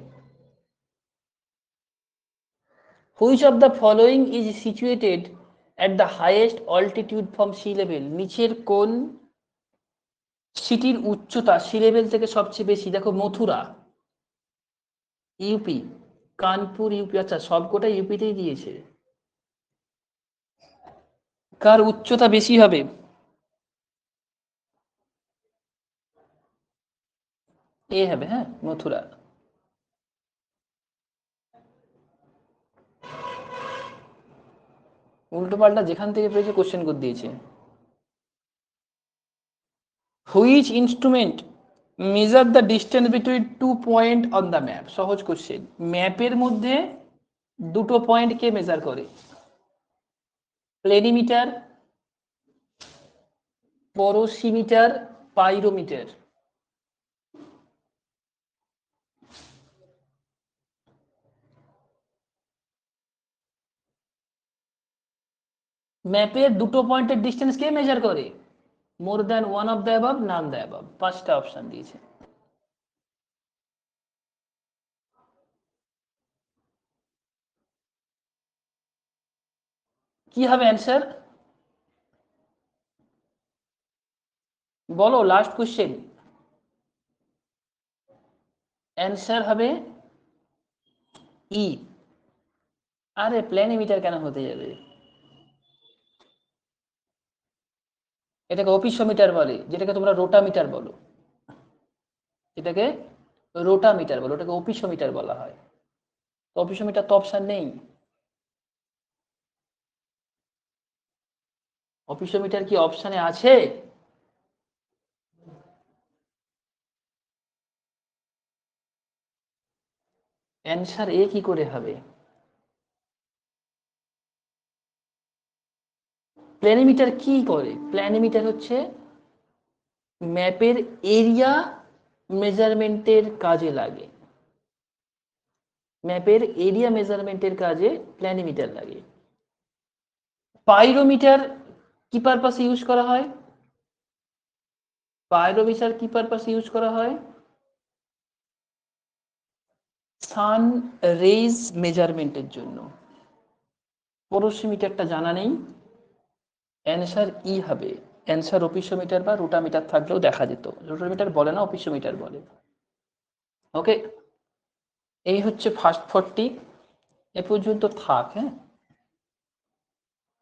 A: Which of the following is situated at the highest altitude from sea level? নিচের কোন সিটির উচ্চতা সি লেভেল থেকে সবচেয়ে বেশি? দেখো, মথুরা ইউপি, কানপুর ইউপি, আচ্ছা সবকটা ইউপিতেই দিয়েছে। কার উচ্চতা বেশি হবে? এ হবে, হ্যাঁ, মথুরা। উল্টো পাল্টা যেখান থেকে পেয়েছে কোশ্চেন করে দিয়েছে। Which instrument measure the distance between two point on the map? সহজ কোশ্চেন। ম্যাপের মধ্যে দুটো পয়েন্ট কে মেজার করে? Planimeter, porosimeter, pyrometer. ম্যাপের দুটো পয়েন্টের ডিস্টেন্স কে মেজার করে? More than one of the above, none the above. পাঁচটা অপশন দিয়েছে। কি হবে অ্যান্সার? বলো, লাস্ট কোশ্চেন। অ্যান্সার হবে ই। আরে প্ল্যানিমিটার কেন হতে যাবে? এটাকে অপিসোমিটার বলে, যেটাকে তোমরা রোটামিটার বলো। এটাকে রোটামিটার বলো, ওটাকে অপিসোমিটার বলা হয়। তো অপিসোমিটার তো অপশন নেই। অপিসোমিটার কি অপশনে আছে? অ্যান্সার এ কি করে হবে? প্ল্যানিমিটার কি করে? প্ল্যানিমিটার হচ্ছে ম্যাপের এরিয়া মেজারমেন্টের কাজে লাগে, ম্যাপের এরিয়া মেজারমেন্টের কাজে প্ল্যানিমিটার লাগে। পাইরোমিটার কি পারপাসে ইউজ করা হয়? পাইরোমিটার কি পারপাসে ইউজ করা হয়? সান রেজ মেজারমেন্টের জন্য। পরোসিমিটারটা জানা নেই, অ্যান্সার ই হবে। অ্যান্সার অপিসোমিটার বা রোটামিটার থাকলেও দেখা যেত। রোটামিটার বলে না, অপিসোমিটার বলে। ওকে, এই হচ্ছে ফার্স্ট 40। এ পর্যন্ত থাক, হ্যাঁ।